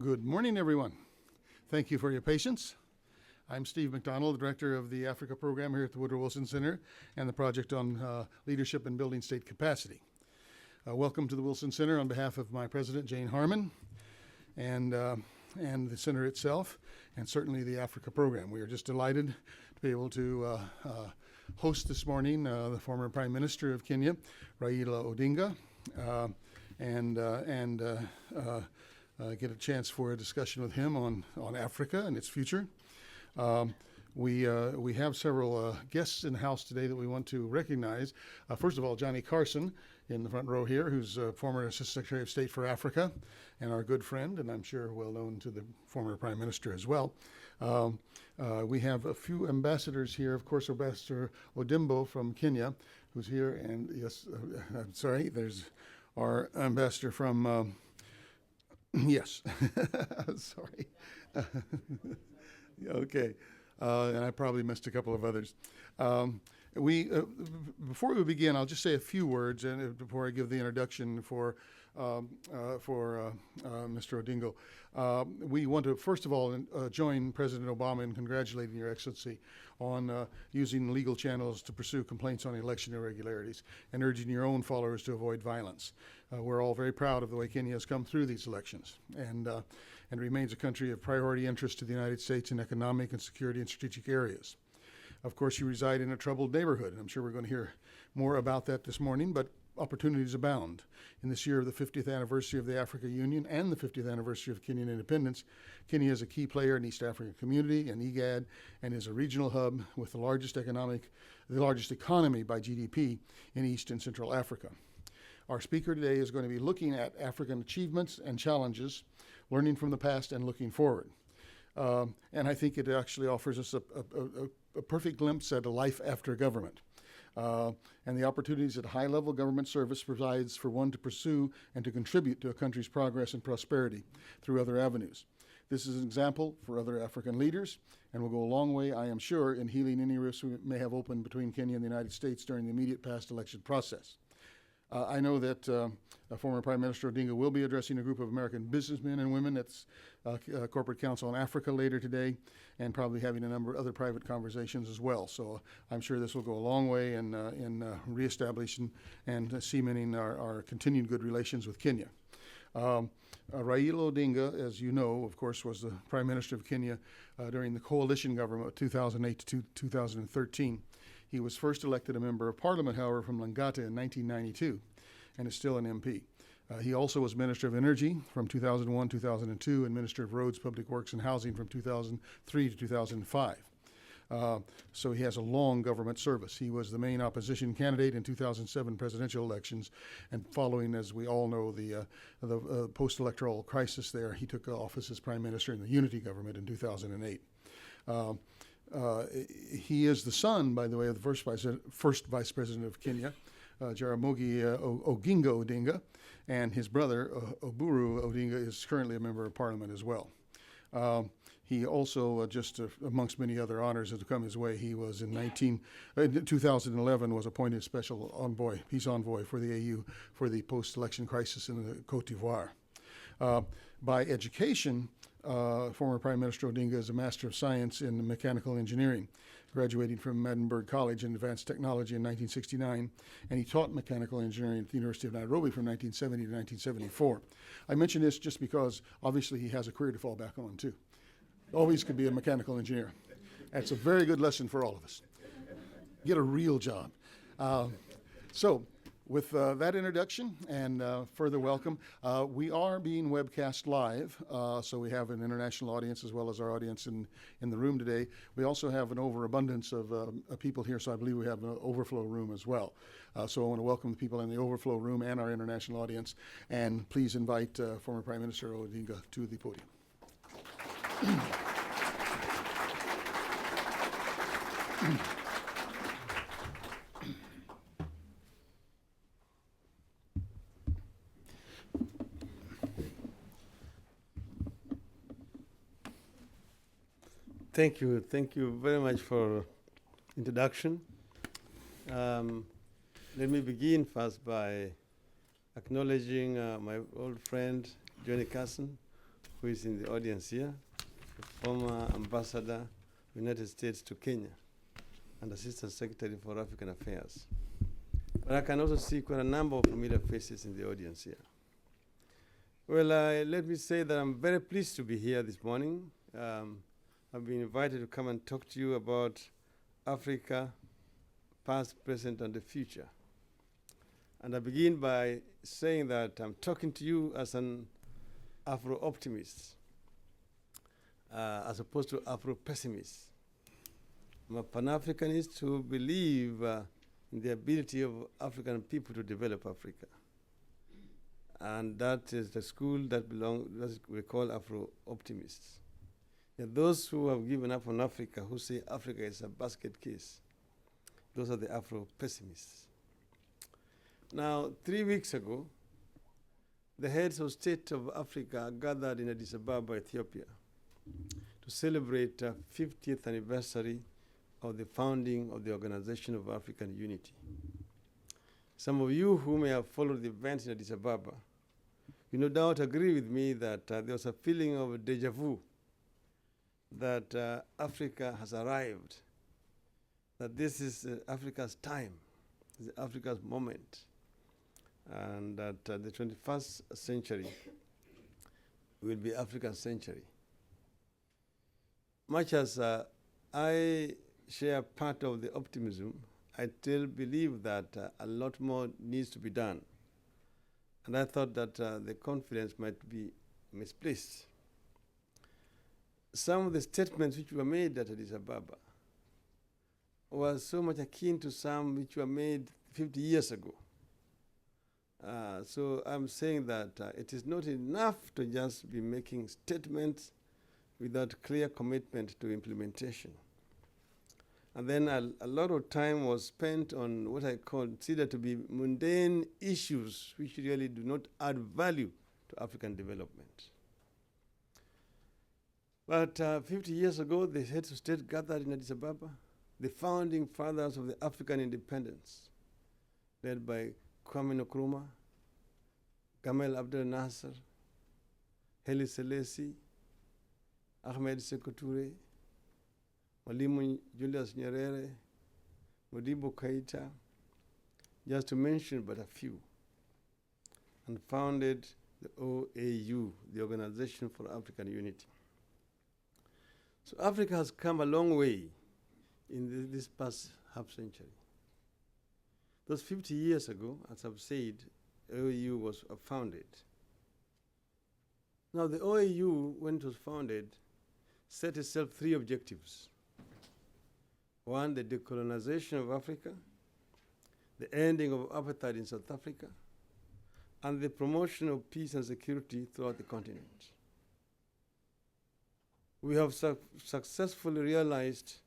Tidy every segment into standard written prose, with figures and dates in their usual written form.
Good morning, everyone. Thank you for your patience. I'm Steve McDonald, Director of the Africa Program here at the Woodrow Wilson Center and the Project on Leadership and Building State Capacity. Welcome to the Wilson Center on behalf of my president, Jane Harmon, and the center itself, and certainly the Africa Program. We are just delighted to be able to host this morning the former Prime Minister of Kenya, Raila Odinga, and get a chance for a discussion with him on Africa and its future. We have several guests in the house today that we want to recognize. First of all, Johnny Carson in the front row here, who's former Assistant Secretary of State for Africa and our good friend, and I'm sure well known to the former Prime Minister as well. We have a few ambassadors here. Of course, Ambassador Odimbo from Kenya, who's here, and yes, I'm sorry, there's our ambassador from, yes, sorry. Okay. And I probably missed a couple of others. Before we begin, I'll just say a few words, and before I give the introduction for Mr. Odinga. We want to, first of all, join President Obama in congratulating Your Excellency on using legal channels to pursue complaints on election irregularities and urging your own followers to avoid violence. We're all very proud of the way Kenya has come through these elections and remains a country of priority interest to the United States in economic and security and strategic areas. Of course, you reside in a troubled neighborhood, and I'm sure we're going to hear more about that this morning, but opportunities abound. In this year of the 50th anniversary of the Africa Union and the 50th anniversary of Kenyan independence, Kenya is a key player in East African community and IGAD, and is a regional hub with the largest economy by GDP in East and Central Africa. Our speaker today is going to be looking at African achievements and challenges, learning from the past and looking forward. And I think it actually offers us a perfect glimpse at a life after government. And the opportunities that high-level government service provides for one to pursue and to contribute to a country's progress and prosperity through other avenues. This is an example for other African leaders and will go a long way, I am sure, in healing any rifts we may have opened between Kenya and the United States during the immediate past election process. I know that former Prime Minister Odinga will be addressing a group of American businessmen and women at Corporate Council on Africa later today, and probably having a number of other private conversations as well. So I'm sure this will go a long way in reestablishing and cementing our continued good relations with Kenya. Raila Odinga, as you know, of course, was the Prime Minister of Kenya during the coalition government of 2008 to 2013. He was first elected a member of parliament, however, from Langata in 1992, and is still an MP. He also was Minister of Energy from 2001-2002 and Minister of Roads, Public Works and Housing from 2003 to 2005. So he has a long government service. He was the main opposition candidate in 2007 presidential elections, and following, as we all know, the post-electoral crisis there, he took office as Prime Minister in the unity government in 2008. He is the son, by the way, of the first Vice President of Kenya, Jaramogi Oginga Odinga, and his brother, Oburu Odinga, is currently a member of Parliament as well. He also, amongst many other honors that have come his way, he was in 2011 was appointed special envoy, peace envoy for the AU for the post-election crisis in the Côte d'Ivoire. By education, former Prime Minister Odinga is a Master of Science in Mechanical Engineering, graduating from Edinburgh College in Advanced Technology in 1969, and he taught mechanical engineering at the University of Nairobi from 1970 to 1974. I mention this just because, obviously, he has a career to fall back on, too. Always could be a mechanical engineer. That's a very good lesson for all of us. Get a real job. So, with that introduction and further welcome, we are being webcast live, so we have an international audience as well as our audience in the room today. We also have an overabundance of people here, so I believe we have an overflow room as well. So I want to welcome the people in the overflow room and our international audience, and please invite former Prime Minister Odinga to the podium. Thank you very much for introduction. Let me begin first by acknowledging my old friend, Johnny Carson, who is in the audience here, the former Ambassador of the United States to Kenya and Assistant Secretary for African Affairs. But I can also see quite a number of familiar faces in the audience here. Well, let me say that I'm very pleased to be here this morning. I've been invited to come and talk to you about Africa, past, present, and the future. And I begin by saying that I'm talking to you as an Afro-optimist, as opposed to Afro-pessimist. I'm a Pan-Africanist who believe in the ability of African people to develop Africa. And that is the school that we call Afro-optimists. There are those who have given up on Africa, who say Africa is a basket case. Those are the Afro-pessimists. Now, 3 weeks ago, the heads of state of Africa gathered in Addis Ababa, Ethiopia, to celebrate the 50th anniversary of the founding of the Organization of African Unity. Some of you who may have followed the events in Addis Ababa, you no doubt agree with me that there was a feeling of deja vu, that Africa has arrived, that this is Africa's time, this is Africa's moment, and that the 21st century will be Africa's century. Much as I share part of the optimism, I still believe that a lot more needs to be done. And I thought that the confidence might be misplaced. Some of the statements which were made at Addis Ababa were so much akin to some which were made 50 years ago. So I'm saying that it is not enough to just be making statements without clear commitment to implementation. And then a lot of time was spent on what I consider to be mundane issues which really do not add value to African development. But 50 years ago, the heads of state gathered in Addis Ababa, the founding fathers of the African independence, led by Kwame Nkrumah, Gamal Abdel Nasser, Haile Selassie, Ahmed Sékou Touré, Mwalimu Julius Nyerere, Modibo Keita, just to mention but a few, and founded the OAU, the Organization for African Unity. So Africa has come a long way in this past half century. Those 50 years ago, as I've said, OAU was founded. Now the OAU, when it was founded, set itself 3 objectives. 1, the decolonization of Africa, the ending of apartheid in South Africa, and the promotion of peace and security throughout the continent. We have successfully realized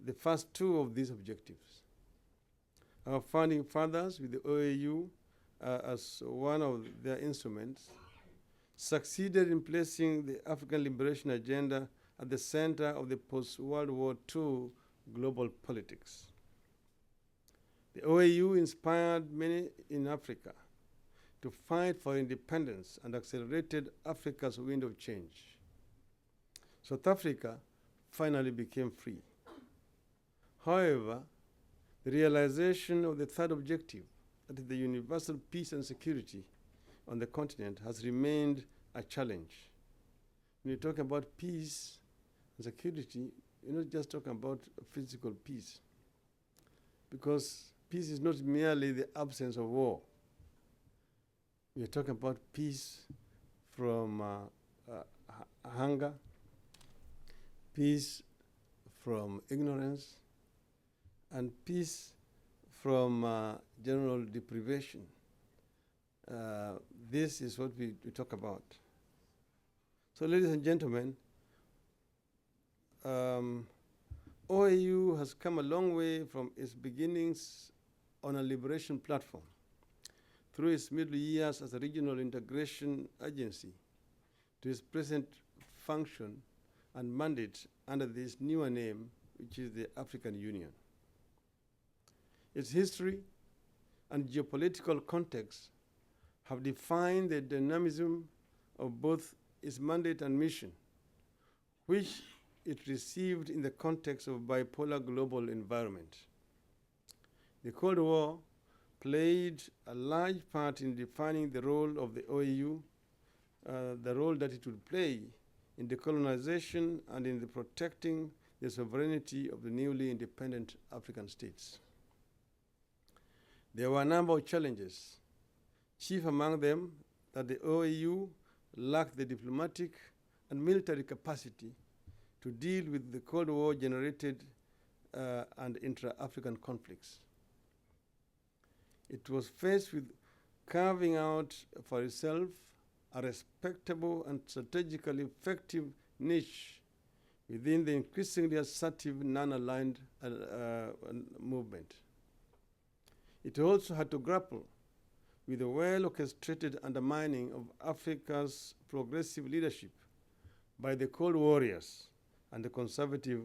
the first 2 of these objectives. Our founding fathers, with the OAU as one of their instruments, succeeded in placing the African liberation agenda at the center of the post-World War II global politics. The OAU inspired many in Africa to fight for independence and accelerated Africa's wind of change. South Africa finally became free. However, the realization of the 3rd objective, that is the universal peace and security on the continent, has remained a challenge. When you talk about peace and security, you're not just talking about physical peace, because peace is not merely the absence of war. We're talking about peace from hunger, peace from ignorance, and peace from general deprivation. This is what we talk about. So, ladies and gentlemen, OAU has come a long way from its beginnings on a liberation platform through its middle years as a regional integration agency to its present function and mandate under this newer name, which is the African Union. Its history and geopolitical context have defined the dynamism of both its mandate and mission, which it received in the context of bipolar global environment. The Cold War played a large part in defining the role of the OAU, the role that it would play in decolonization and in the protecting the sovereignty of the newly independent African states. There were a number of challenges, chief among them that the OAU lacked the diplomatic and military capacity to deal with the Cold War generated and intra-African conflicts. It was faced with carving out for itself a respectable and strategically effective niche within the increasingly assertive non-aligned movement. It also had to grapple with the well-orchestrated undermining of Africa's progressive leadership by the Cold Warriors and the conservative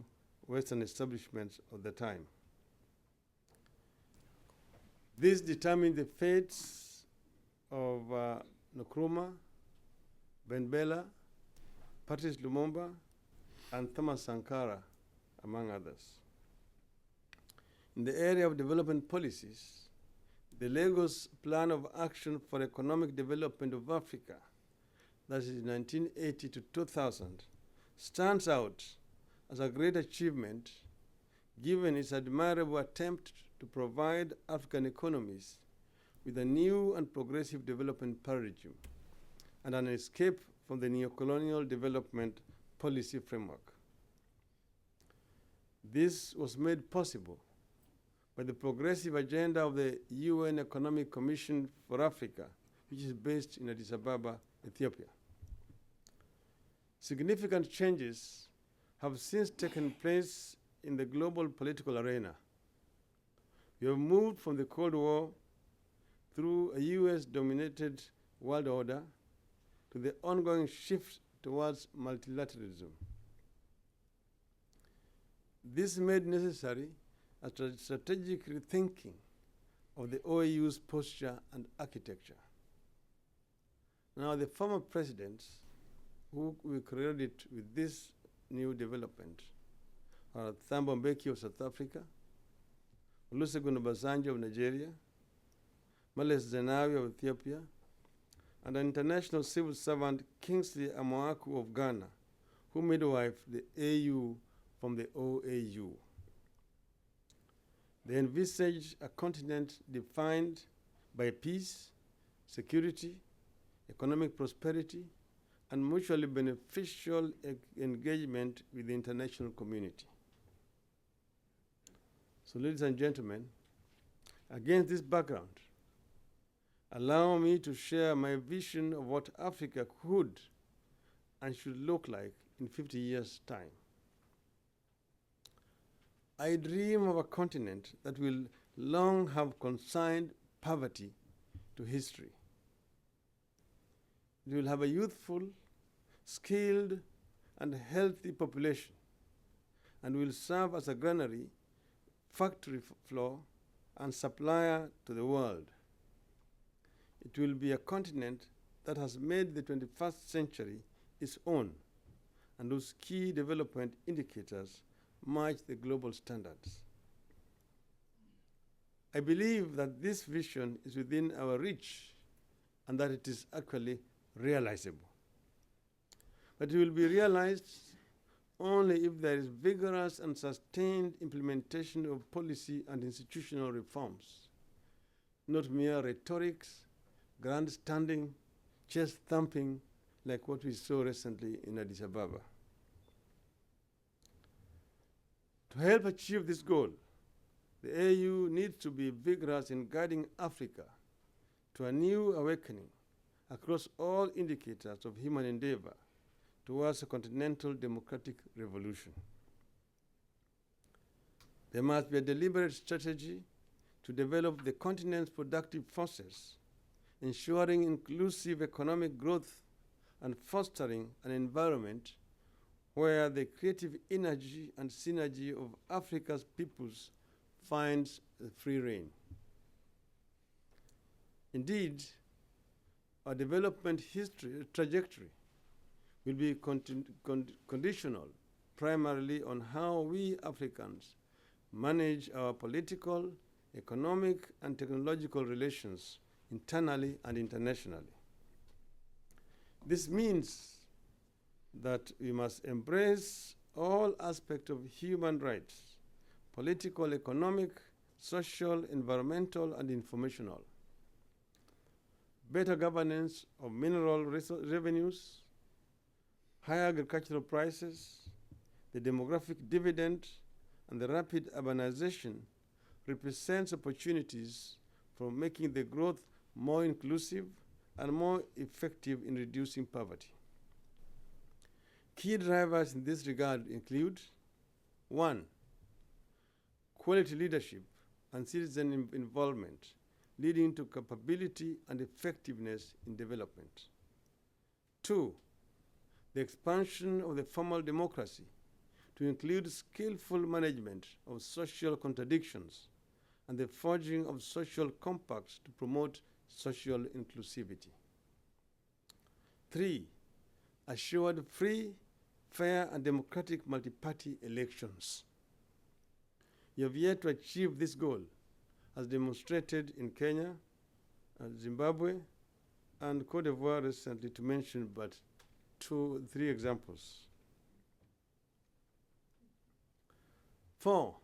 Western establishments of the time. This determined the fates of Nkrumah, Ben Bella, Patrice Lumumba, and Thomas Sankara, among others. In the area of development policies, the Lagos Plan of Action for Economic Development of Africa, that is 1980 to 2000, stands out as a great achievement given its admirable attempt to provide African economies with a new and progressive development paradigm and an escape from the neocolonial development policy framework. This was made possible by the progressive agenda of the UN Economic Commission for Africa, which is based in Addis Ababa, Ethiopia. Significant changes have since taken place in the global political arena. We have moved from the Cold War through a US-dominated world order to the ongoing shift towards multilateralism. This made necessary a strategic rethinking of the OAU's posture and architecture. Now, the former presidents who we credit with this new development are Thabo Mbeki of South Africa, Olusegun Obasanjo of Nigeria, Meles Zenawi of Ethiopia, and an international civil servant, Kingsley Amoaku of Ghana, who midwifed the AU from the OAU. They envisaged a continent defined by peace, security, economic prosperity, and mutually beneficial engagement with the international community. So, ladies and gentlemen, against this background, allow me to share my vision of what Africa could and should look like in 50 years' time. I dream of a continent that will long have consigned poverty to history. It will have a youthful, skilled, and healthy population, and will serve as a granary, factory floor, and supplier to the world. It will be a continent that has made the 21st century its own, and whose key development indicators match the global standards. I believe that this vision is within our reach and that it is actually realizable. But it will be realized only if there is vigorous and sustained implementation of policy and institutional reforms, not mere rhetorics, grandstanding, chest thumping like what we saw recently in Addis Ababa. To help achieve this goal, the AU needs to be vigorous in guiding Africa to a new awakening across all indicators of human endeavor towards a continental democratic revolution. There must be a deliberate strategy to develop the continent's productive forces, ensuring inclusive economic growth and fostering an environment where the creative energy and synergy of Africa's peoples finds free rein. Indeed, our development trajectory will be conditional primarily on how we Africans manage our political, economic, and technological relations internally and internationally. This means that we must embrace all aspects of human rights, political, economic, social, environmental, and informational. Better governance of mineral revenues, higher agricultural prices, the demographic dividend, and the rapid urbanization represents opportunities for making the growth more inclusive and more effective in reducing poverty. Key drivers in this regard include: 1, quality leadership and citizen involvement, leading to capability and effectiveness in development. 2, the expansion of the formal democracy to include skillful management of social contradictions and the forging of social compacts to promote social inclusivity. 3, assured free, fair, and democratic multi-party elections. We have yet to achieve this goal, as demonstrated in Kenya, Zimbabwe, and Cote d'Ivoire recently, to mention but 3 examples. 4,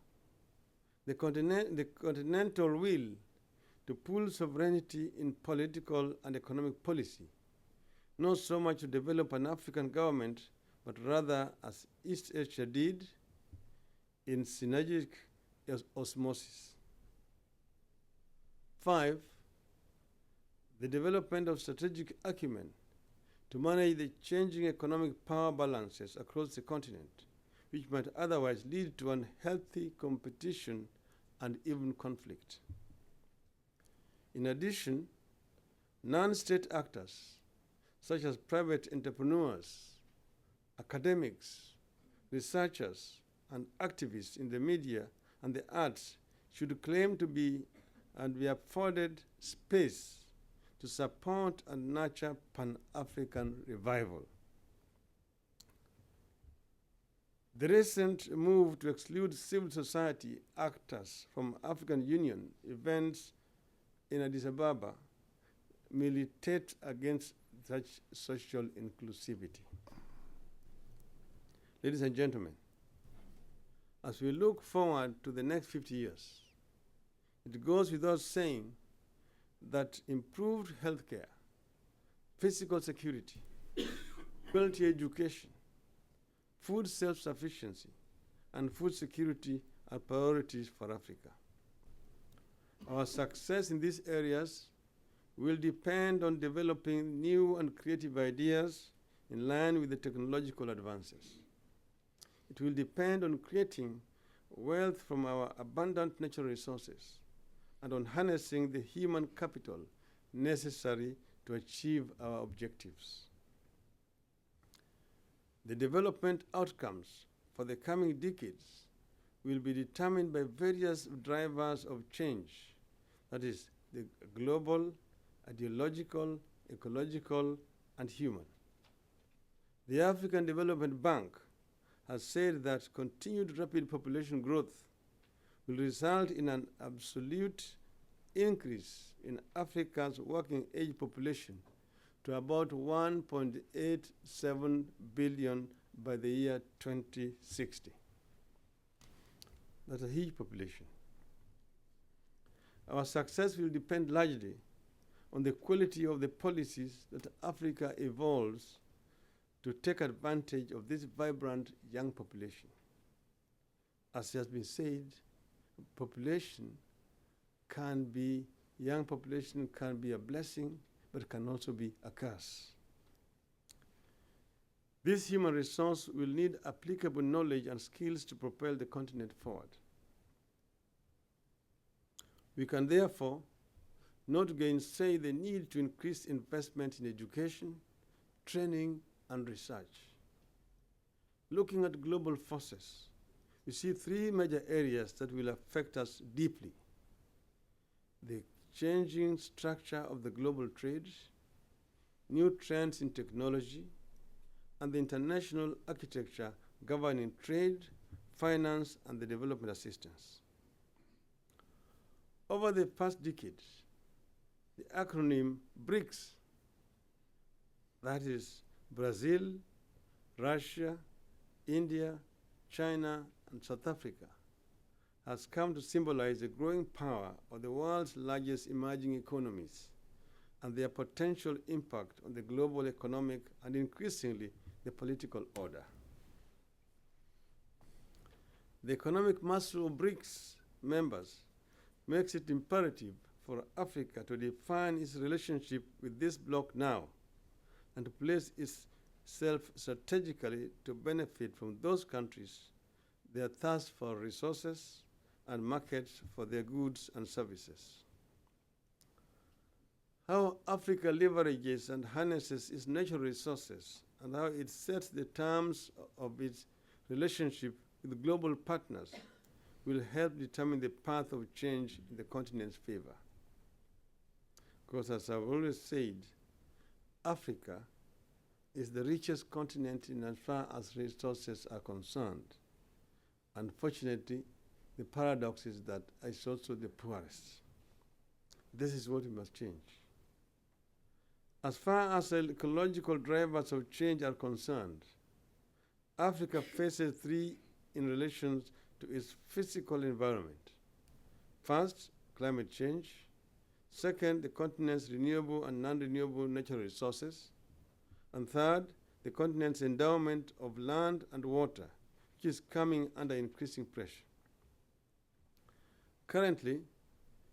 the continental will to pool sovereignty in political and economic policy, not so much to develop an African government, but rather, as East Asia did, in synergic osmosis. 5, the development of strategic acumen to manage the changing economic power balances across the continent, which might otherwise lead to unhealthy competition and even conflict. In addition, non-state actors, such as private entrepreneurs, academics, researchers, and activists in the media and the arts, should claim to be and be afforded space to support and nurture Pan-African revival. The recent move to exclude civil society actors from African Union events in Addis Ababa militate against such social inclusivity. Ladies and gentlemen, as we look forward to the next 50 years, it goes without saying that improved healthcare, physical security, quality education, food self-sufficiency, and food security are priorities for Africa. Our success in these areas will depend on developing new and creative ideas in line with the technological advances. It will depend on creating wealth from our abundant natural resources and on harnessing the human capital necessary to achieve our objectives. The development outcomes for the coming decades will be determined by various drivers of change, that is, the global, ideological, ecological, and human. The African Development Bank has said that continued rapid population growth will result in an absolute increase in Africa's working age population to about 1.87 billion by the year 2060. That's a huge population. Our success will depend largely on the quality of the policies that Africa evolves to take advantage of this vibrant young population. As has been said, young population can be a blessing, but can also be a curse. This human resource will need applicable knowledge and skills to propel the continent forward. We can therefore not gainsay the need to increase investment in education, training, and research. Looking at global forces, we see 3 major areas that will affect us deeply: the changing structure of the global trade, new trends in technology, and the international architecture governing trade, finance, and the development assistance. Over the past decades, the acronym BRICS, that is Brazil, Russia, India, China, and South Africa, has come to symbolize the growing power of the world's largest emerging economies and their potential impact on the global economic and increasingly the political order. The economic muscle of BRICS members makes it imperative for Africa to define its relationship with this bloc now and to place itself strategically to benefit from those countries, their thirst for resources and markets for their goods and services. How Africa leverages and harnesses its natural resources and how it sets the terms of its relationship with global partners will help determine the path of change in the continent's favor. Because as I've always said, Africa is the richest continent in as far as resources are concerned. Unfortunately, the paradox is that it's also the poorest. This is what we must change. As far as ecological drivers of change are concerned, Africa faces three in relation to its physical environment. First, climate change. Second, the continent's renewable and non-renewable natural resources. And third, the continent's endowment of land and water, which is coming under increasing pressure. Currently,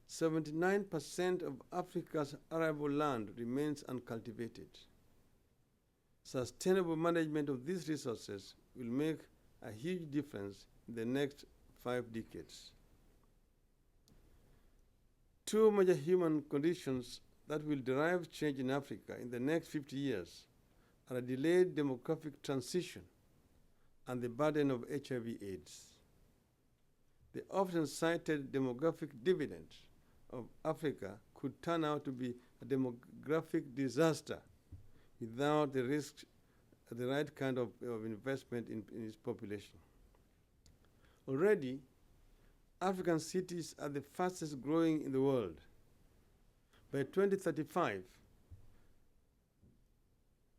79% of Africa's arable land remains uncultivated. Sustainable management of these resources will make a huge difference in the next 5 decades. Two major human conditions that will drive change in Africa in the next 50 years are a delayed demographic transition and the burden of HIV/AIDS. The often cited demographic dividend of Africa could turn out to be a demographic disaster without the right kind of investment in its population. Already, African cities are the fastest growing in the world. By 2035,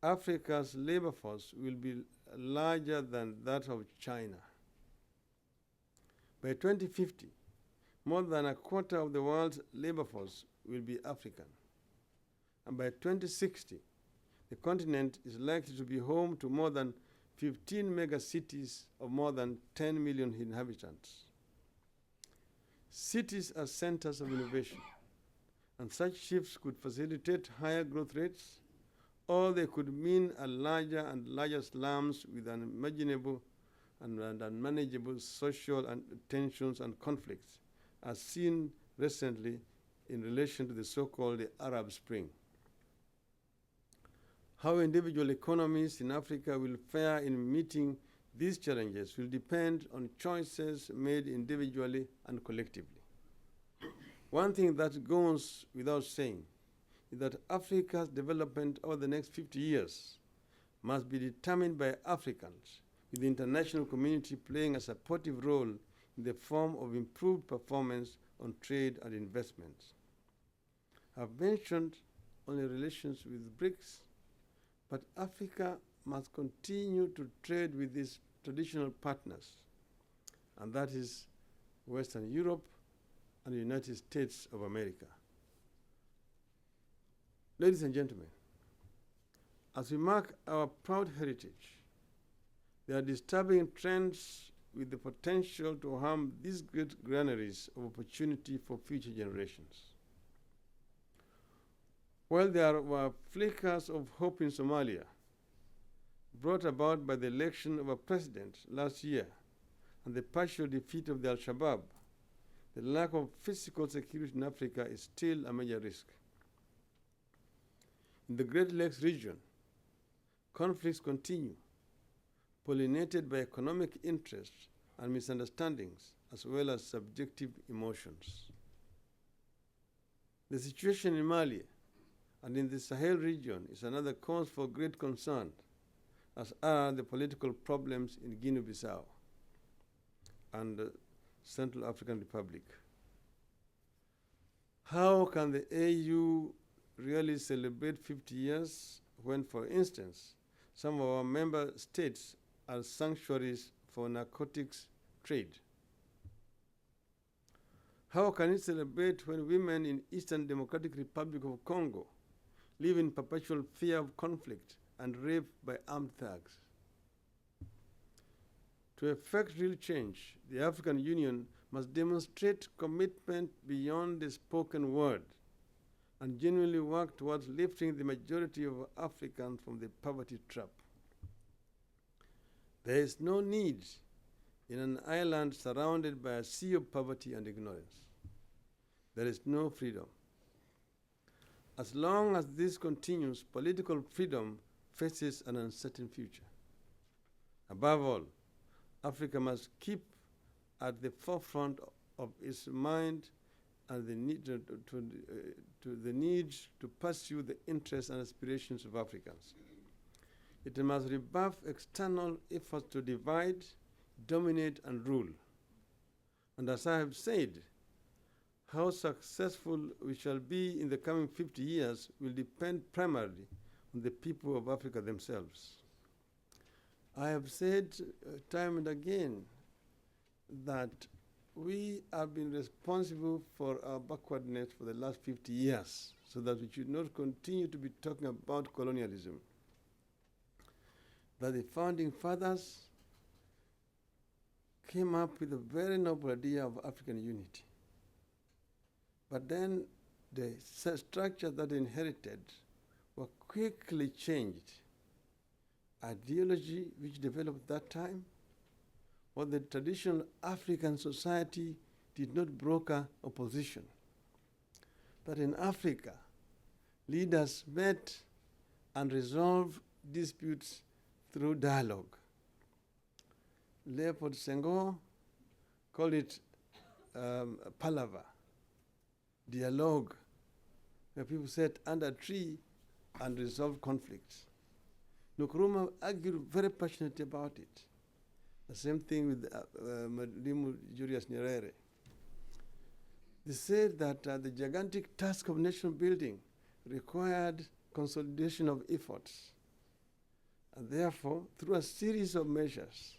Africa's labor force will be larger than that of China. By 2050, more than a quarter of the world's labor force will be African. And by 2060, the continent is likely to be home to more than 15 megacities of more than 10 million inhabitants. Cities are centers of innovation, and such shifts could facilitate higher growth rates, or they could mean a larger and larger slums with unimaginable and unmanageable social tensions and conflicts, as seen recently in relation to the so-called Arab Spring. How individual economies in Africa will fare in meeting these challenges will depend on choices made individually and collectively. One thing that goes without saying is that Africa's development over the next 50 years must be determined by Africans, with the international community playing a supportive role in the form of improved performance on trade and investments. I've mentioned only relations with BRICS, but Africa must continue to trade with its traditional partners, and that is Western Europe and the United States of America. Ladies and gentlemen, as we mark our proud heritage, there are disturbing trends with the potential to harm these great granaries of opportunity for future generations. While there were flickers of hope in Somalia, brought about by the election of a president last year and the partial defeat of the Al-Shabaab, the lack of physical security in Africa is still a major risk. In the Great Lakes region, conflicts continue, pollinated by economic interests and misunderstandings, as well as subjective emotions. The situation in Mali and in the Sahel region is another cause for great concern, as are the political problems in Guinea-Bissau and the Central African Republic. How can the AU really celebrate 50 years when, for instance, some of our member states are sanctuaries for narcotics trade? How can it celebrate when women in Eastern Democratic Republic of Congo live in perpetual fear of conflict and rape by armed thugs? To effect real change, the African Union must demonstrate commitment beyond the spoken word and genuinely work towards lifting the majority of Africans from the poverty trap. There is no need in an island surrounded by a sea of poverty and ignorance. There is no freedom. As long as this continues, political freedom faces an uncertain future. Above all, Africa must keep at the forefront of its mind and the need to pursue the interests and aspirations of Africans. It must rebuff external efforts to divide, dominate, and rule. And as I have said, how successful we shall be in the coming 50 years will depend primarily on the people of Africa themselves. I have said time and again that we have been responsible for our backwardness for the last 50 years, so that we should not continue to be talking about colonialism. That the founding fathers came up with a very noble idea of African unity. But then the structure that they inherited were quickly changed. Ideology which developed that time, or the traditional African society did not broker opposition. That in Africa, leaders met and resolved disputes through dialogue. Leopold Senghor called it palaver, dialogue, where people sat under a tree and resolved conflicts. Nkrumah argued very passionately about it. The same thing with Mwalimu Julius Nyerere. They said that the gigantic task of nation building required consolidation of efforts. And therefore, through a series of measures,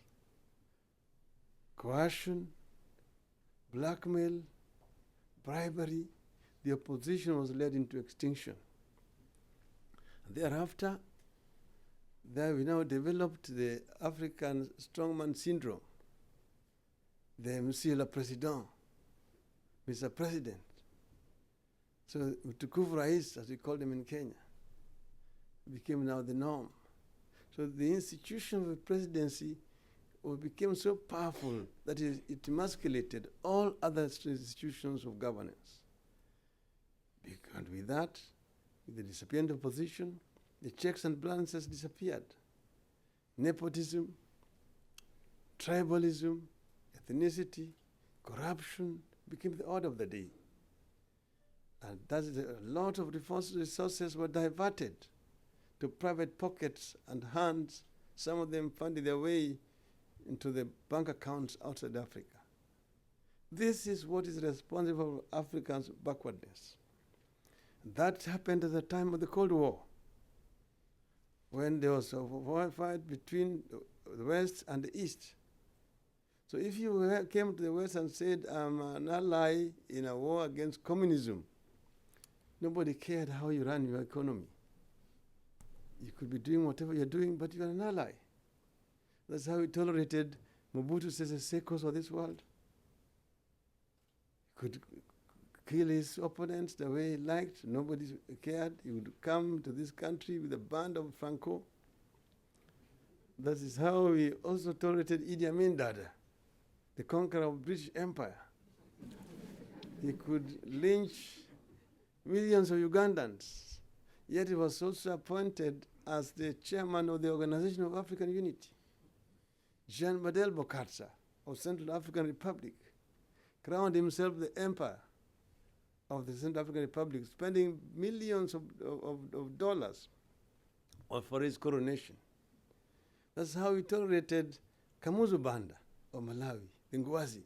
coercion, blackmail, bribery, the opposition was led into extinction. And thereafter, there we now developed the African strongman syndrome, the Monsieur le Président, Mr. President. So Mtukufu Rais, as we call them in Kenya, became now the norm. So the institution of the presidency became so powerful that it emasculated all other institutions of governance. And with that, with the disappearance of opposition, the checks and balances disappeared. Nepotism, tribalism, ethnicity, corruption became the order of the day. And that's a lot of resources were diverted to private pockets and hands, some of them finding their way into the bank accounts outside Africa. This is what is responsible for Africa's backwardness. That happened at the time of the Cold War, when there was a fight between the West and the East. So if you came to the West and said, I'm an ally in a war against communism, nobody cared how you ran your economy. You could be doing whatever you're doing, but you're an ally. That's how we tolerated Mobutu Sese Seko's of this world. He could kill his opponents the way he liked. Nobody cared. He would come to this country with a band of Franco. That is how we also tolerated Idi Amin Dada, the conqueror of the British Empire. He could lynch millions of Ugandans, yet he was also appointed as the chairman of the Organization of African Unity. Jean Badel Bokassa of Central African Republic crowned himself the emperor of the Central African Republic, spending millions of dollars for his coronation. That's how we tolerated Kamuzu Banda of Malawi, the Ngwazi,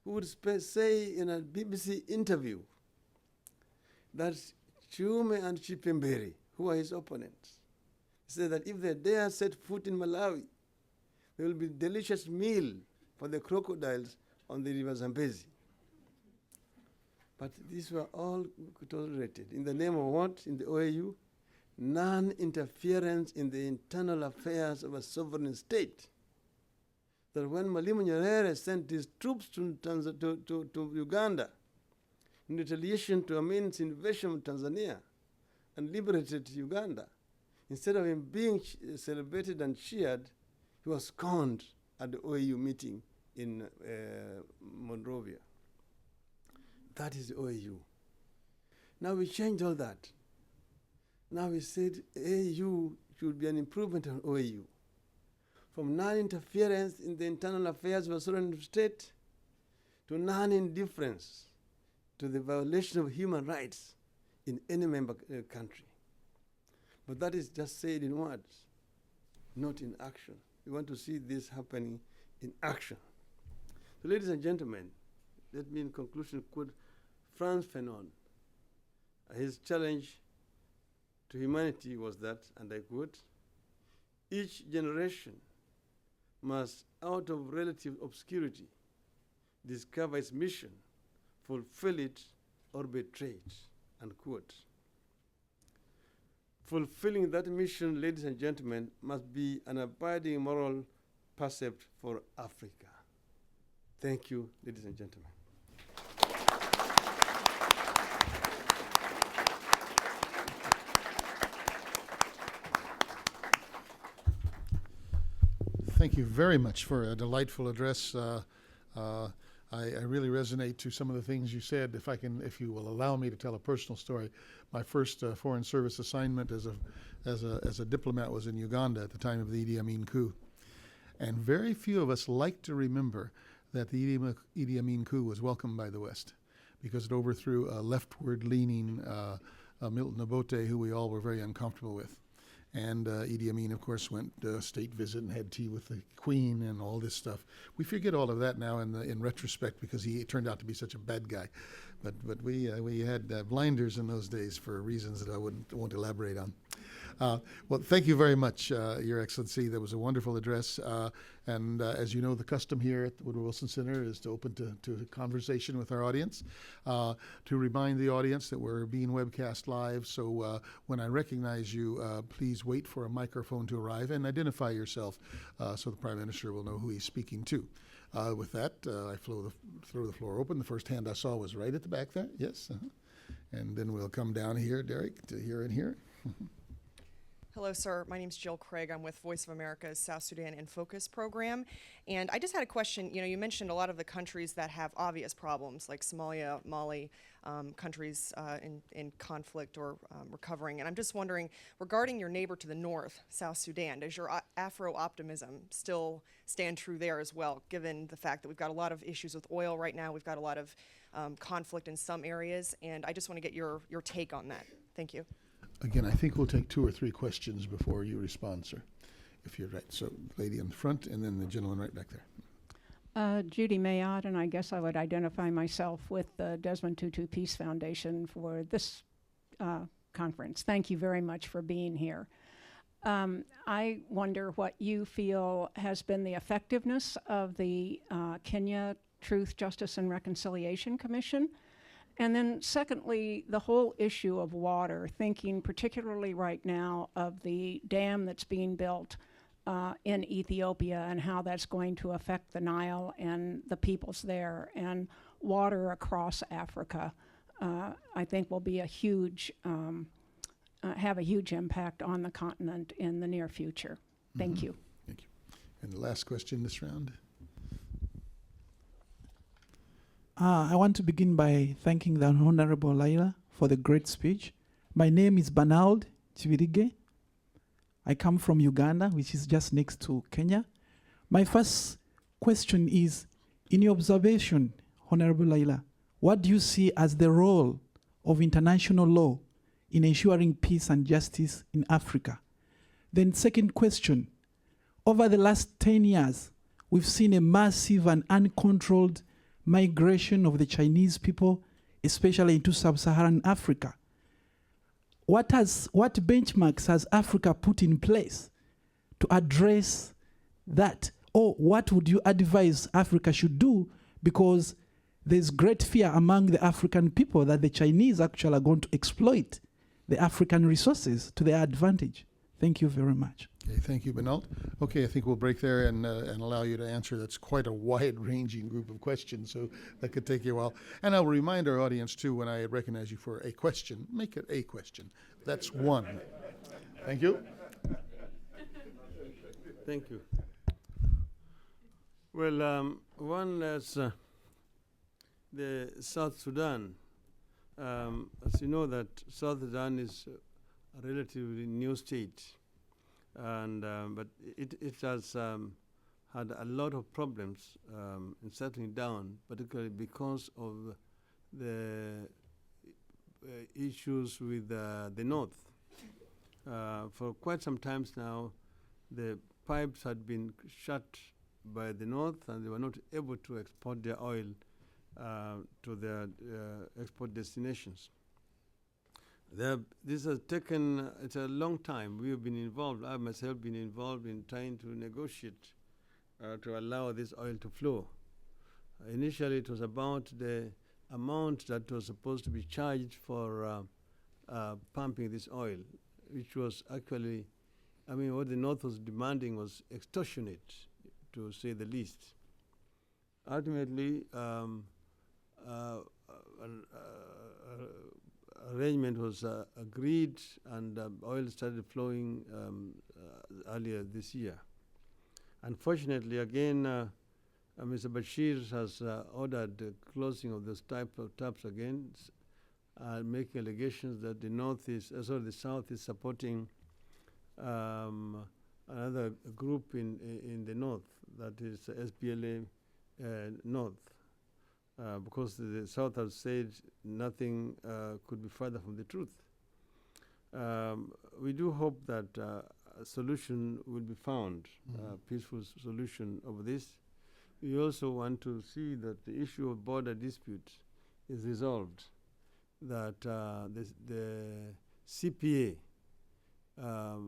who would say in a BBC interview that Chiume and Chipembere, who are his opponents, said that if they dare set foot in Malawi, there will be delicious meal for the crocodiles on the river Zambezi. But these were all tolerated. In the name of what? In the OAU? Non-interference in the internal affairs of a sovereign state. That when Mwalimu Nyerere sent his troops to Uganda in retaliation to Amin's invasion of Tanzania and liberated Uganda, instead of him being celebrated and cheered, he was scorned at the OAU meeting in Monrovia. That is the OAU. Now we changed all that. Now we said AU should be an improvement on OAU. From non-interference in the internal affairs of a sovereign state to non-indifference to the violation of human rights in any member country. But that is just said in words, not in action. We want to see this happening in action. So ladies and gentlemen, let me in conclusion quote Frantz Fanon. His challenge to humanity was that, and I quote, each generation must, out of relative obscurity, discover its mission, fulfill it, or betray it, unquote. Fulfilling that mission, ladies and gentlemen, must be an abiding moral precept for Africa. Thank you, ladies and gentlemen. Thank you very much for a delightful address. I really resonate to some of the things you said. If you will allow me to tell a personal story, my first Foreign Service assignment as a diplomat was in Uganda at the time of the Idi Amin coup, and very few of us like to remember that the Idi Amin coup was welcomed by the West, because it overthrew a leftward-leaning Milton Obote, who we all were very uncomfortable with. And Idi Amin, of course, went state visit and had tea with the Queen and all this stuff. We forget all of that now in retrospect, because he turned out to be such a bad guy. But we had blinders in those days for reasons that I won't elaborate on. Well, thank you very much, Your Excellency. That was a wonderful address. And as you know, the custom here at the Woodrow Wilson Center is to open to conversation with our audience. To remind the audience that we're being webcast live, so when I recognize you, please wait for a microphone to arrive and identify yourself so the Prime Minister will know who he's speaking to. With that, I throw the floor open. The first hand I saw was right at the back there. Yes. And then we'll come down here, Derek, to here and here. Hello, sir. My name's Jill Craig. I'm with Voice of America's South Sudan in Focus program. And I just had a question. You mentioned a lot of the countries that have obvious problems, like Somalia, Mali, countries in conflict or recovering. And I'm just wondering, regarding your neighbor to the north, South Sudan, does your Afro-optimism still stand true there as well, given the fact that we've got a lot of issues with oil right now, we've got a lot of conflict in some areas, and I just want to get your take on that. Thank you. Again, I think we'll take 2 or 3 questions before you respond, sir, if you're right. So, lady in the front, and then the gentleman right back there. Judy Mayotte, and I guess I would identify myself with the Desmond Tutu Peace Foundation for this conference. Thank you very much for being here. I wonder what you feel has been the effectiveness of the Kenya Truth, Justice, and Reconciliation Commission. And then secondly, the whole issue of water, thinking particularly right now of the dam that's being built in Ethiopia and how that's going to affect the Nile and the peoples there, and water across Africa, I think will be a huge, have a huge impact on the continent in the near future. Thank you. Thank you. And the last question this round. I want to begin by thanking the Honorable Raila for the great speech. My name is Bernard Chivirige. I come from Uganda, which is just next to Kenya. My first question is, in your observation, Honorable Raila, what do you see as the role of international law in ensuring peace and justice in Africa? Then second question, over the last 10 years, we've seen a massive and uncontrolled migration of the Chinese people, especially into sub-Saharan Africa. What benchmarks has Africa put in place to address that? Or what would you advise Africa should do? Because there's great fear among the African people that the Chinese actually are going to exploit the African resources to their advantage. Thank you very much. Okay, thank you, Benalt. Okay, I think we'll break there and allow you to answer. That's quite a wide-ranging group of questions, so that could take you a while. And I'll remind our audience, too, when I recognize you for a question, make it a question. That's one. Thank you. Thank you. Well, one is the South Sudan. As you know, that South Sudan is a relatively new state, and but it has had a lot of problems in settling down, particularly because of the issues with the north. For quite some times now, the pipes had been shut by the north, and they were not able to export their oil to their export destinations. This has taken, it's a long time. We have been involved, I myself been involved in trying to negotiate to allow this oil to flow. Initially, it was about the amount that was supposed to be charged for pumping this oil, which was actually, I mean, what the North was demanding was extortionate, to say the least. Ultimately, arrangement was agreed, and oil started flowing earlier this year. Unfortunately, again, Mr. Bashir has ordered the closing of those type of taps again, making allegations that the North is, the South is supporting another group in the North, that is SPLA North. Because the South has said nothing could be further from the truth. We do hope that a solution will be found, a peaceful solution of this. We also want to see that the issue of border disputes is resolved, that the CPA,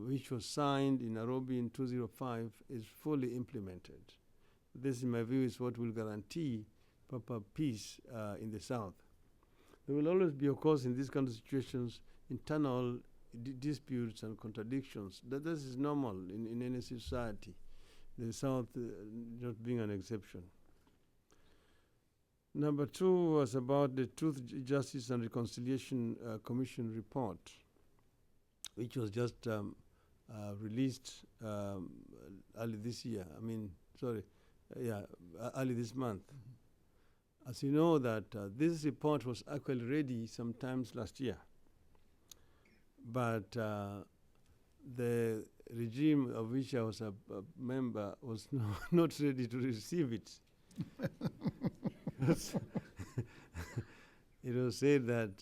which was signed in Nairobi in 2005, is fully implemented. This, in my view, is what will guarantee proper peace in the South. There will always be, of course, in these kind of situations, internal disputes and contradictions. This is normal in any society, the South not being an exception. Number two was about the Truth, Justice and Reconciliation Commission report, which was just released early this year. Early this month. As you know, that this report was actually ready sometimes last year, but the regime of which I was a member was not ready to receive it. It was said that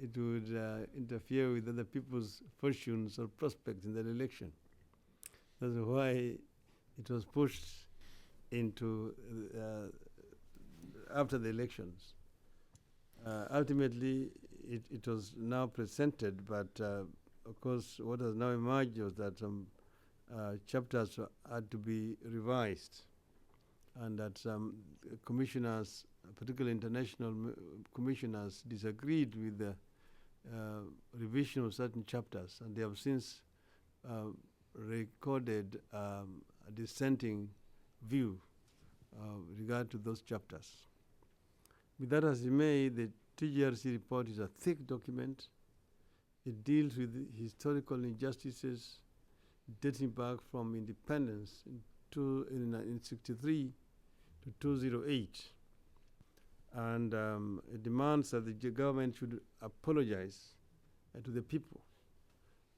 it would interfere with other people's fortunes or prospects in their election. That's why it was pushed into after the elections. Ultimately, it was now presented, but of course, what has now emerged was that some chapters had to be revised, and that some commissioners, particularly international commissioners, disagreed with the revision of certain chapters, and they have since recorded a dissenting view regard to those chapters. With that as it may, the TGRC report is a thick document. It deals with historical injustices dating back from independence in 1963 to 2008. And it demands that the government should apologize to the people,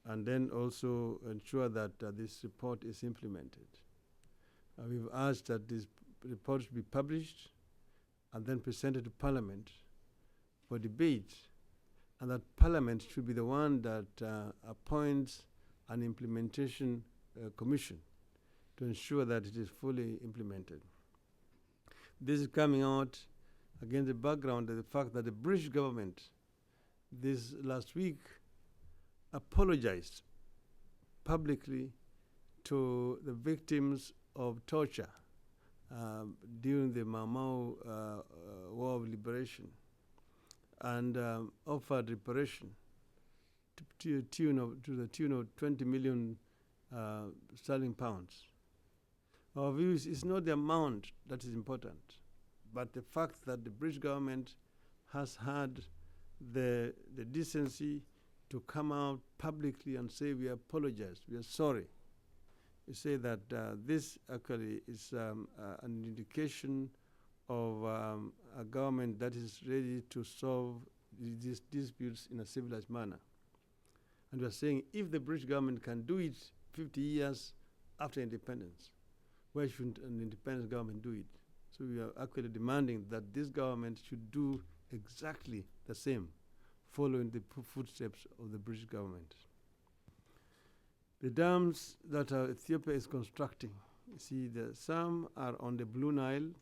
and then also ensure that this report is implemented. We've asked that this report should be published and then presented to Parliament for debate, and that Parliament should be the one that appoints an implementation commission to ensure that it is fully implemented. This is coming out against the background of the fact that the British government this last week apologized publicly to the victims of torture during the Mau Mau War of Liberation, and offered reparation to the tune of 20 million sterling pounds. Our view is it's not the amount that is important, but the fact that the British government has had the decency to come out publicly and say we apologize, we are sorry. We say that this actually is an indication of a government that is ready to solve these disputes in a civilized manner. And we are saying if the British government can do it 50 years after independence, why shouldn't an independent government do it? So we are actually demanding that this government should do exactly the same, following the footsteps of the British government. The dams that Ethiopia is constructing, you see, some are on the Blue Nile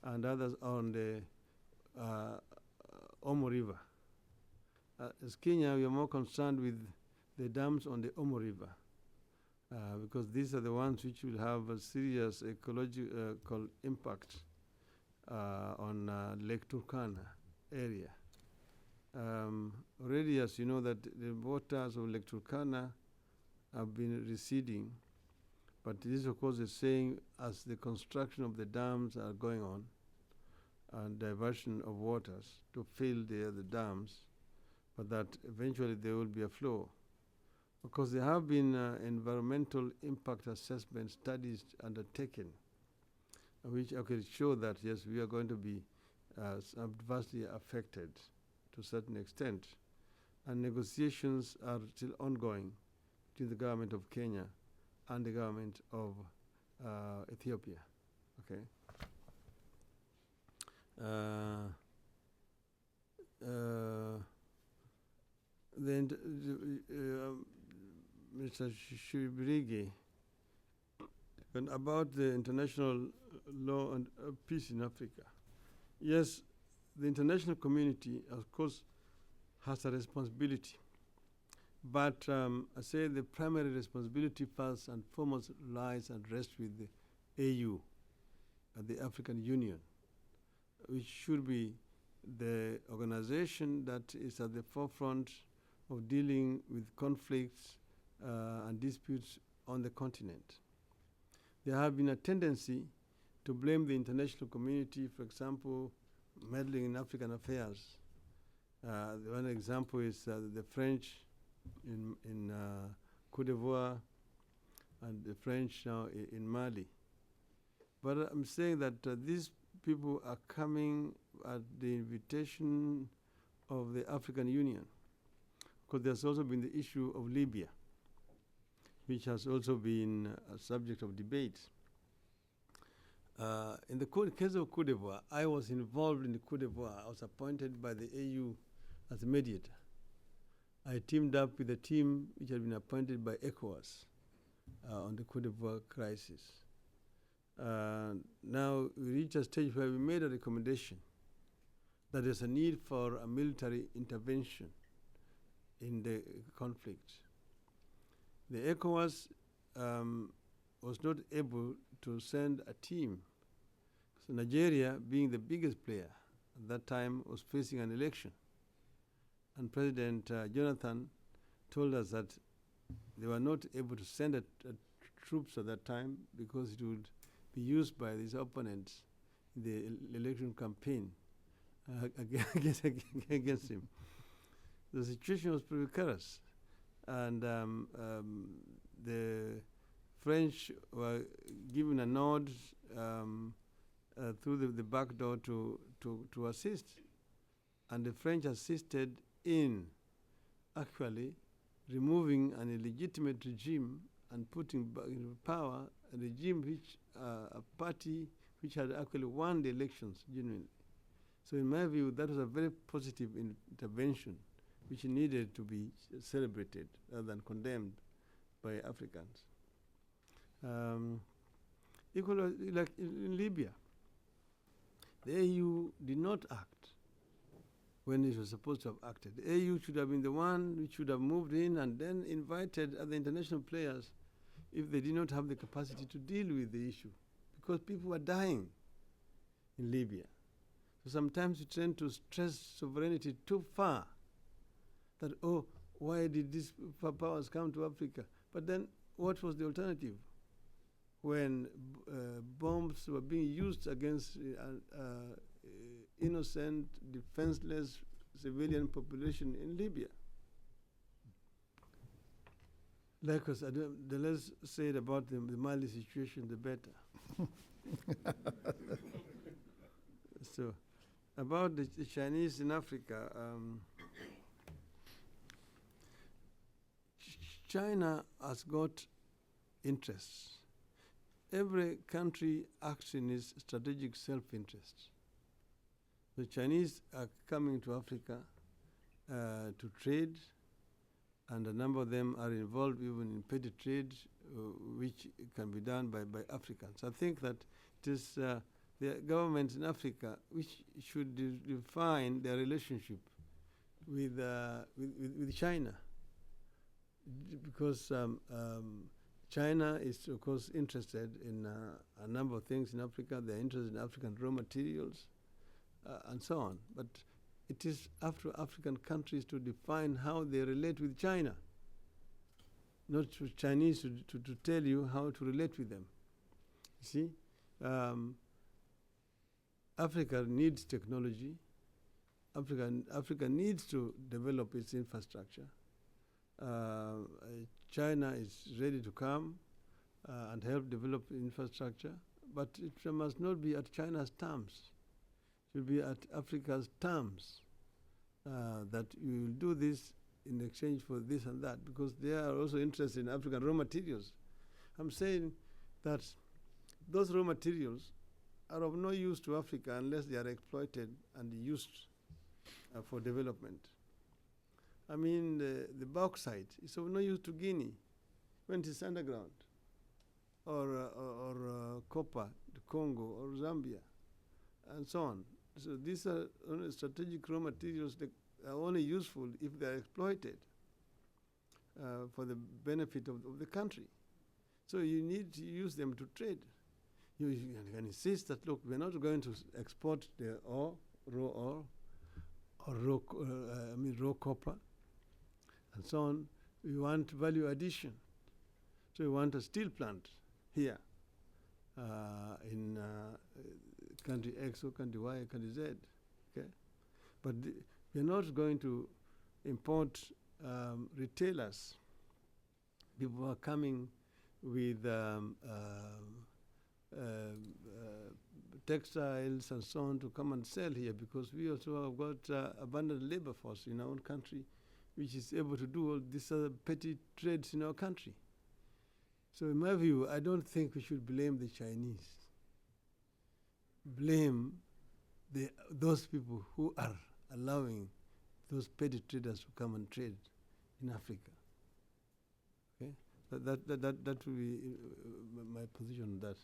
and others are on the Omo River. As Kenya, we are more concerned with the dams on the Omo River because these are the ones which will have a serious ecological impact on Lake Turkana area. Already, as you know, that the waters of Lake Turkana have been receding, but this, of course, is saying as the construction of the dams are going on and diversion of waters to fill the dams, but that eventually there will be a flow. Of course, there have been environmental impact assessment studies undertaken, which actually show that, yes, we are going to be adversely affected to a certain extent. And negotiations are still ongoing between the government of Kenya and the government of Ethiopia. Okay. Then Mr. Shibirigi, and about the international law and peace in Africa. Yes, the international community, of course, has a responsibility. But I say the primary responsibility first and foremost lies and rests with the AU, the African Union, which should be the organization that is at the forefront of dealing with conflicts and disputes on the continent. There have been a tendency to blame the international community, for example, meddling in African affairs. One example is the French in Cote d'Ivoire and the French now in Mali. But I'm saying that these people are coming at the invitation of the African Union, because there's also been the issue of Libya, which has also been a subject of debate. In the case of Cote d'Ivoire, I was involved in the Cote d'Ivoire. I was appointed by the AU as a mediator. I teamed up with a team which had been appointed by ECOWAS on the Cote d'Ivoire crisis. Now we reached a stage where we made a recommendation that there's a need for a military intervention in the conflict. The ECOWAS was not able to send a team. So Nigeria, being the biggest player at that time, was facing an election. And President Jonathan told us that they were not able to send troops at that time because it would be used by these opponents in the election campaign against him. The situation was precarious. And the French were given a nod through the back door to assist. And the French assisted in actually removing an illegitimate regime and putting back into power a regime which, a party which had actually won the elections genuinely. So in my view, that was a very positive intervention which needed to be celebrated rather than condemned by Africans. Equally, like in Libya, the AU did not act when it was supposed to have acted. The AU should have been the one which should have moved in and then invited other international players if they did not have the capacity to deal with the issue, because people were dying in Libya. So sometimes you tend to stress sovereignty too far, that, oh, why did these powers come to Africa? But then what was the alternative? When bombs were being used against innocent, defenseless civilian population in Libya. Likewise, the less said about the Mali situation, the better. So, about the Chinese in Africa, China has got interests. Every country acts in its strategic self-interest. The Chinese are coming to Africa to trade, and a number of them are involved even in petty trade, which can be done by Africans. I think that it is the governments in Africa which should define their relationship with China, because China is, of course, interested in a number of things in Africa. They're interested in African raw materials and so on. But it is up to African countries to define how they relate with China, not to Chinese to tell you how to relate with them. You see, Africa needs technology. Africa needs to develop its infrastructure. China is ready to come and help develop infrastructure, but it must not be at China's terms. It should be at Africa's terms, that you will do this in exchange for this and that, because they are also interested in African raw materials. I'm saying that those raw materials are of no use to Africa unless they are exploited and used for development. I mean, the bauxite is of no use to Guinea when it is underground, or copper to Congo or Zambia, and so on. So these are only strategic raw materials that are only useful if they are exploited for the benefit of the country. So you need to use them to trade. You can insist that, look, we're not going to export the ore, raw ore, or raw copper, and so on. We want value addition. So we want a steel plant here in country X or country Y, country Z. Okay, but we're not going to import retailers. People are coming with textiles and so on to come and sell here, because we also have got abundant labor force in our own country, which is able to do all these other petty trades in our country. So in my view, I don't think we should blame the Chinese. Blame those people who are allowing those petty traders to come and trade in Africa. Okay, that will be my position on that.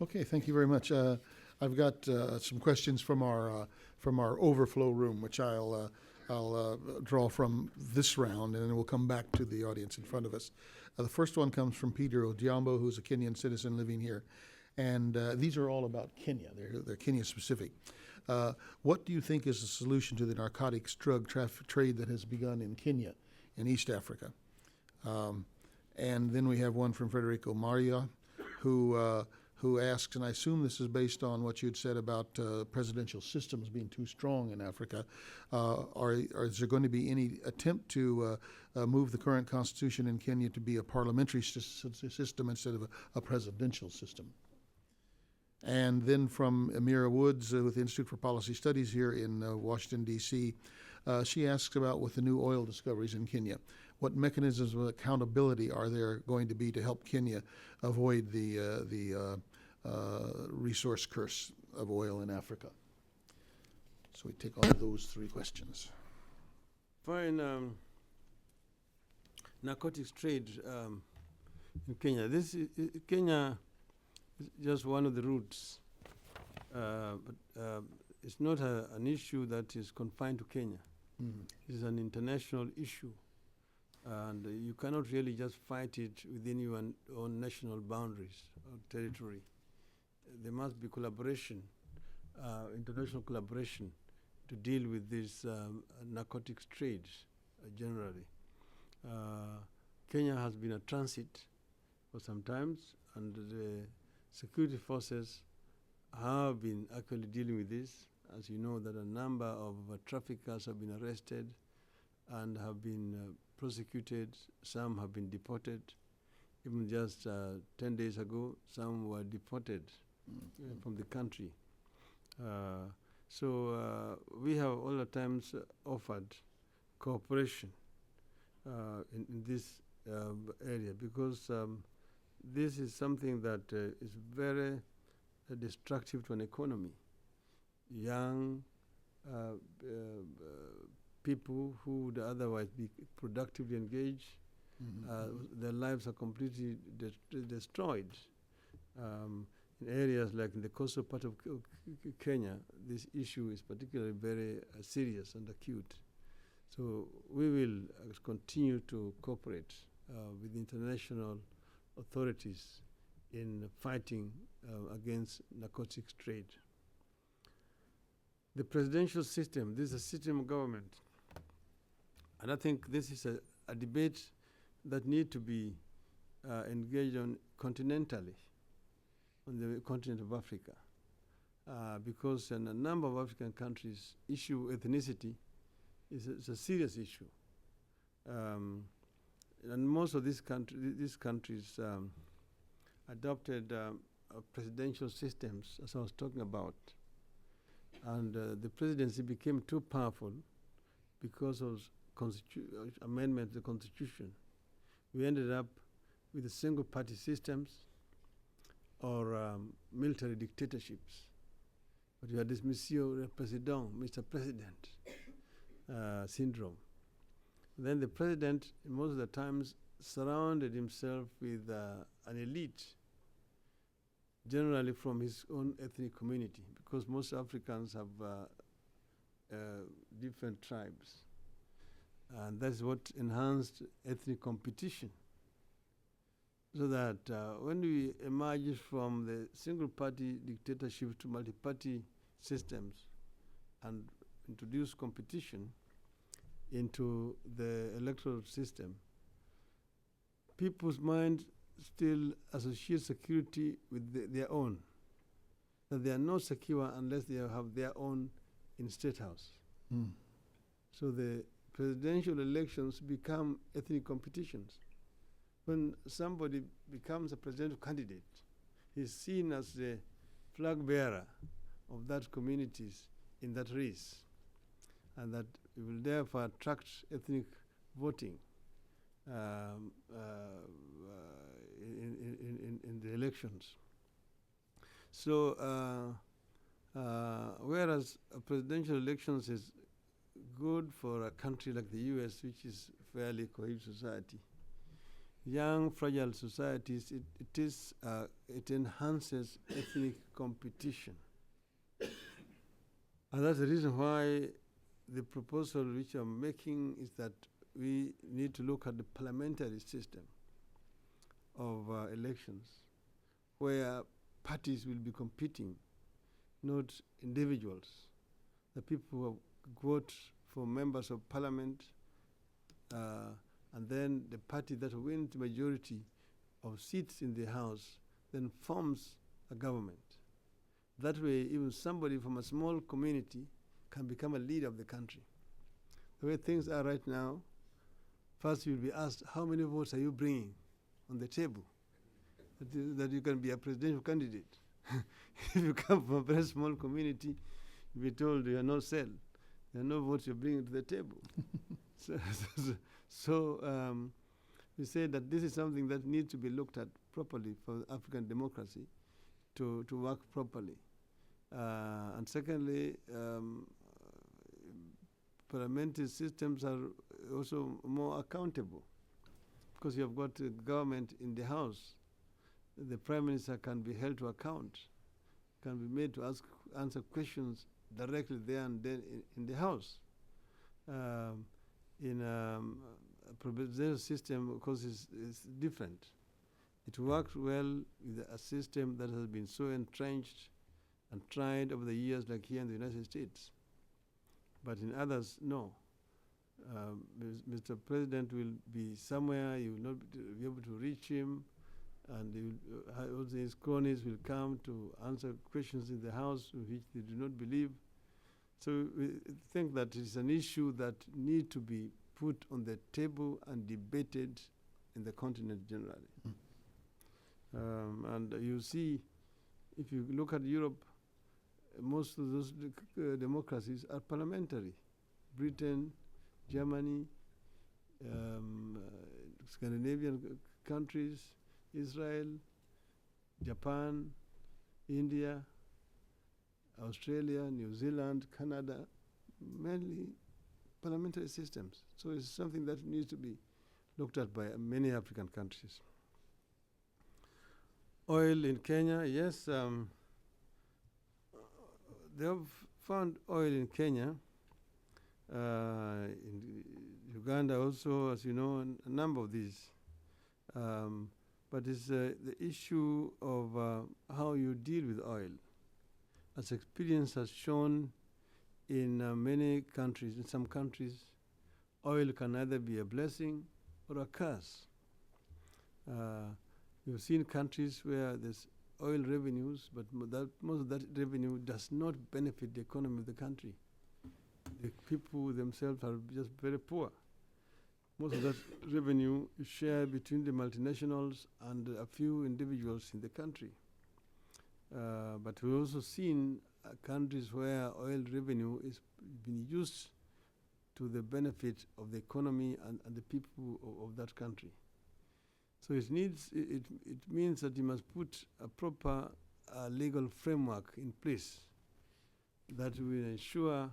Okay, thank you very much. I've got some questions from our overflow room, which I'll draw from this round, and then we'll come back to the audience in front of us. The first one comes from Peter Odhiambo, who's a Kenyan citizen living here. And these are all about Kenya. They're Kenya specific. What do you think is the solution to the narcotics drug trade that has begun in Kenya, in East Africa? And then we have one from Federico Maria, who asks, and I assume this is based on what you had said about presidential systems being too strong in Africa. Is there going to be any attempt to move the current constitution in Kenya to be a parliamentary system instead of a presidential system? And then from Amira Woods with the Institute for Policy Studies here in Washington, D.C., she asks about with the new oil discoveries in Kenya, what mechanisms of accountability are there going to be to help Kenya avoid the resource curse of oil in Africa? So we take all of those three questions. Fine. Narcotics trade, in Kenya. Kenya is just one of the routes, but it's not an issue that is confined to Kenya. It's an international issue, and you cannot really just fight it within your own national boundaries or territory. There must be collaboration, international collaboration, to deal with this narcotics trade generally. Kenya has been a transit for some time, and the security forces have been actually dealing with this. As you know, that a number of traffickers have been arrested and have been prosecuted. Some have been deported. Even just 10 days ago, some were deported from the country. So we have all the times offered cooperation in this area, because this is something that is very destructive to an economy. Young people who would otherwise be productively engaged, their lives are completely destroyed. In areas like in the coastal part of Kenya, this issue is particularly very serious and acute. So we will continue to cooperate with international authorities in fighting against narcotics trade. The presidential system, this is a system of government. And I think this is a debate that needs to be engaged on continentally, on the continent of Africa, because in a number of African countries, issue ethnicity is a serious issue. And most of these countries adopted presidential systems, as I was talking about. And the presidency became too powerful because of amendment to the Constitution. We ended up with single-party systems or military dictatorships. But you had this Monsieur le Président, Mr. President syndrome. Then the president, most of the times, surrounded himself with an elite, generally from his own ethnic community, because most Africans have different tribes. And that's what enhanced ethnic competition. So that when we emerge from the single-party dictatorship to multi-party systems and introduce competition into the electoral system, people's mind still associate security with their own, that they are not secure unless they have their own in State House. So the presidential elections become ethnic competitions. When somebody becomes a presidential candidate, he's seen as the flag bearer of that communities in that race, and that it will therefore attract ethnic voting in the elections. So whereas presidential elections is good for a country like the US, which is fairly cohesive society, young, fragile societies, it enhances ethnic competition. And that's the reason why the proposal which I'm making is that we need to look at the parliamentary system of elections, where parties will be competing, not individuals. The people who vote for members of parliament, and then the party that wins the majority of seats in the House then forms a government. That way, even somebody from a small community can become a leader of the country. The way things are right now, first you'll be asked, how many votes are you bringing on the table that you can be a presidential candidate? If you come from a very small community, you'll be told you are no sell. There are no votes you're bringing to the table. So we say that this is something that needs to be looked at properly for African democracy to work properly. And secondly, parliamentary systems are also more accountable. because you have got a government in the House, the Prime Minister can be held to account, can be made to answer questions directly there and then in the House. In a presidential system, of course, is different. It works well with a system that has been so entrenched and tried over the years, like here in the United States. But in others, no. Mr. President will be somewhere, you will not be able to reach him, and also his cronies will come to answer questions in the House which they do not believe. So we think that it's an issue that needs to be put on the table and debated in the continent generally. And you see, if you look at Europe, most of those democracies are parliamentary. Britain, Germany, Scandinavian countries, Israel, Japan, India, Australia, New Zealand, Canada, mainly parliamentary systems. So it's something that needs to be looked at by many African countries. Oil in Kenya, yes. They have found oil in Kenya, in Uganda also, as you know, a number of these. But it's the issue of how you deal with oil. As experience has shown in many countries, in some countries, oil can either be a blessing or a curse. You've seen countries where there's oil revenues, but most of that revenue does not benefit the economy of the country. The people themselves are just very poor. Most of that revenue is shared between the multinationals and a few individuals in the country. But we've also seen countries where oil revenue is being used to the benefit of the economy and the people of that country. So it means that you must put a proper legal framework in place that will ensure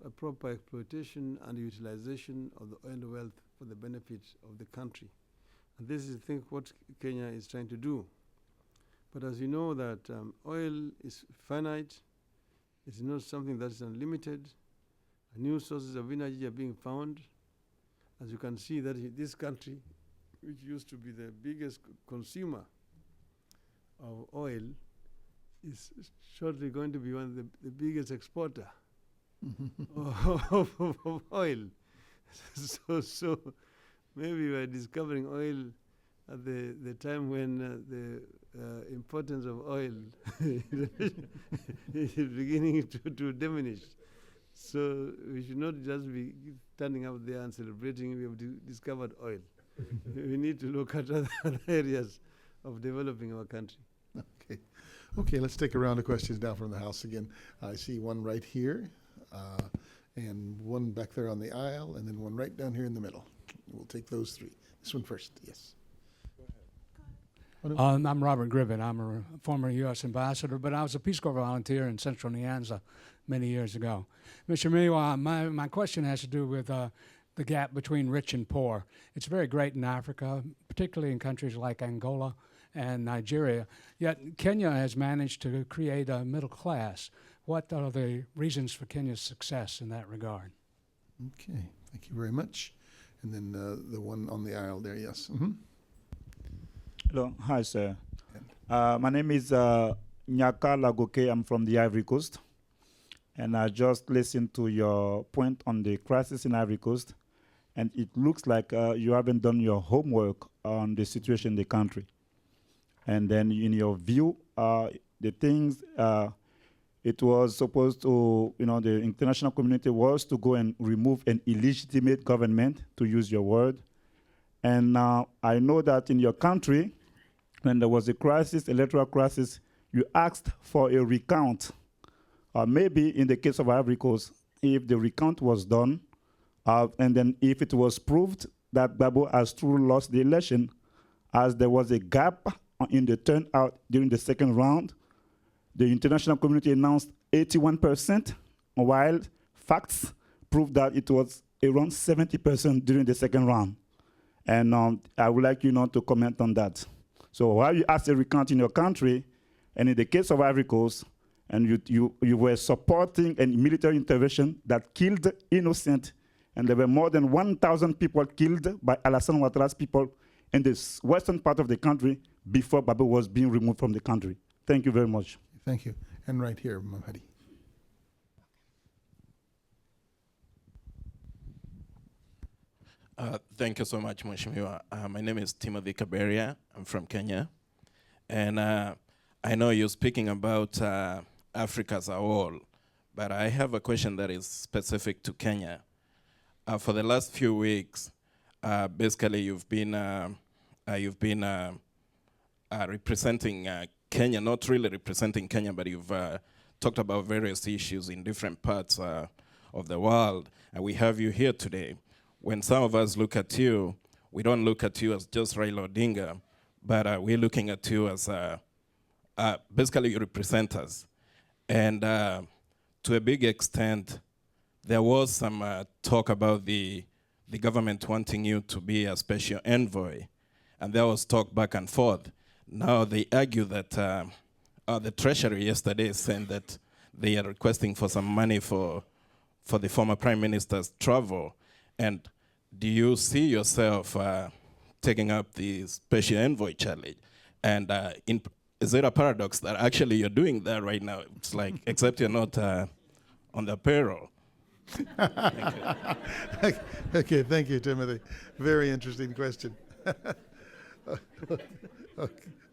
a proper exploitation and utilization of the oil wealth for the benefit of the country. And this is, I think, what Kenya is trying to do. But as you know that oil is finite, it's not something that is unlimited. New sources of energy are being found. As you can see that in this country, which used to be the biggest consumer of oil, is shortly going to be one of the biggest exporter of oil. So maybe we're discovering oil at the time when the importance of oil is beginning to diminish. So we should not just be standing up there and celebrating we have discovered oil. We need to look at other areas of developing our country. Okay, let's take a round of questions now from the House again. I see one right here, and one back there on the aisle, and then one right down here in the middle. We'll take those three. This one first, yes. I'm Robert Gribbett. I'm a former U.S. ambassador, but I was a Peace Corps volunteer in Central Nyanza many years ago. Mr. Miwa, my question has to do with the gap between rich and poor. It's very great in Africa, particularly in countries like Angola and Nigeria. Yet Kenya has managed to create a middle class. What are the reasons for Kenya's success in that regard? Okay, thank you very much. And then the one on the aisle there, yes. Mm-hmm. Hello, hi sir. My name is Nyaka Lagoke. I'm from the Ivory Coast. And I just listened to your point on the crisis in Ivory Coast. And it looks like you haven't done your homework on the situation in the country. And then in your view, the things it was supposed to, the international community was to go and remove an illegitimate government, to use your word. And I know that in your country, when there was a crisis, electoral crisis, you asked for a recount. Maybe in the case of Ivory Coast, if the recount was done, and then if it was proved that Gbagbo has truly lost the election, as there was a gap in the turnout during the second round, the international community announced 81%, while facts proved that it was around 70% during the second round. And I would like you to comment on that. So while you as a recount in your country, and in the case of Ivory Coast, and you were supporting a military intervention that killed innocent, and there were more than 1,000 people killed by Alassane Ouattara's people in the western part of the country before Babou was being removed from the country. Thank you very much. Thank you. And right here, Mahdi. Thank you so much, Mheshimiwa. My name is Timothy Kaberia. I'm from Kenya. And I know you're speaking about Africa as a whole, but I have a question that is specific to Kenya. For the last few weeks, basically you've been representing Kenya, not really representing Kenya, but you've talked about various issues in different parts of the world, and we have you here today. When some of us look at you, we don't look at you as just Raila Odinga, but we're looking at you as basically you represent us. And to a big extent, there was some talk about the government wanting you to be a special envoy, and there was talk back and forth. Now they argue that the Treasury yesterday saying that they are requesting for some money for the former Prime Minister's travel. And do you see yourself taking up the special envoy challenge? And is it a paradox that actually you're doing that right now? It's like, except you're not on the payroll. Thank you. Okay, thank you, Timothy. Very interesting question.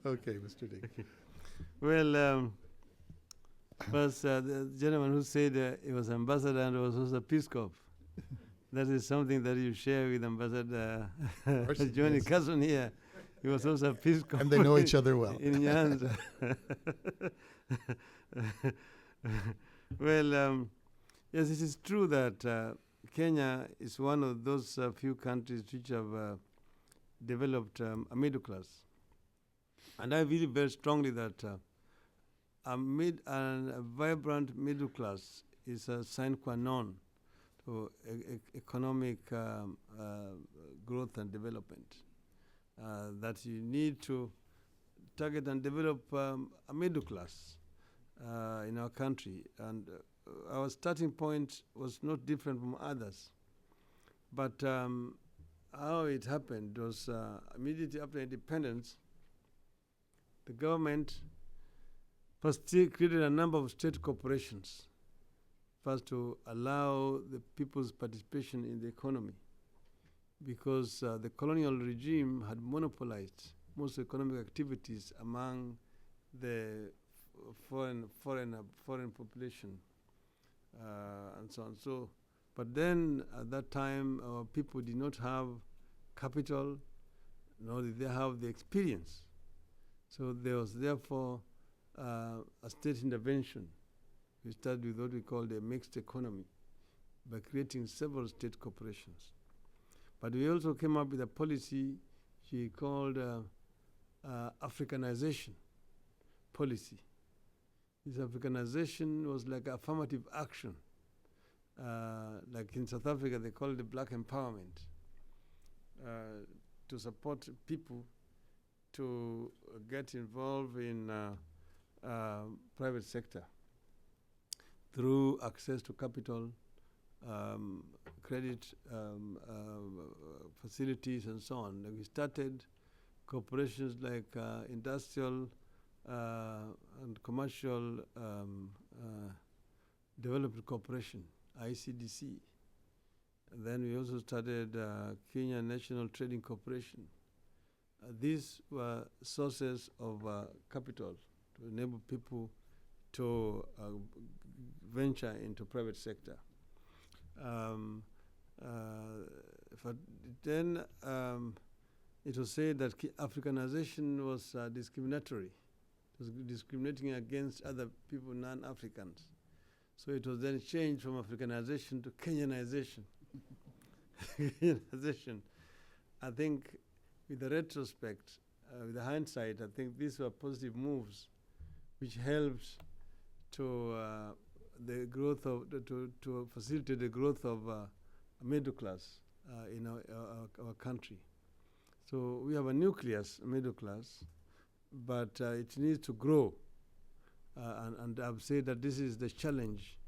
Okay, Mr. Dick. Well, first, the gentleman who said he was ambassador and was also Peace Corps. That is something that you share with Ambassador Johnny yes. Cousin here. He was also Peace Corps. And they know each other well. In Nyanza. Well, yes, it is true that Kenya is one of those few countries which have developed a middle class. And I believe very strongly that a vibrant middle class is a sine qua non to economic growth and development. That you need to target and develop a middle class in our country. And our starting point was not different from others. But how it happened was immediately after independence, the government first created a number of state corporations, first to allow the people's participation in the economy, because the colonial regime had monopolized most economic activities among the foreign population and so on. So, but then at that time, our people did not have capital, nor did they have the experience. So there was therefore a state intervention. We started with what we called a mixed economy by creating several state corporations. But we also came up with a policy she called Africanization policy. This Africanization was like affirmative action. Like in South Africa, they call it black empowerment, to support people to get involved in private sector through access to capital, credit facilities, and so on. We started corporations like Industrial and Commercial Development Corporation, ICDC. And then we also started Kenya National Trading Corporation. These were sources of capital to enable people to venture into private sector. Then it was said that Africanization was discriminatory. It was discriminating against other people, non-Africans. So it was then changed from Africanization to Kenyanization. Kenyanization. I think with the retrospect, with the hindsight, I think these were positive moves which helped to the growth of to facilitate the growth of a middle class in our country. So we have a nucleus, middle class, but it needs to grow. And I've said that this is the challenge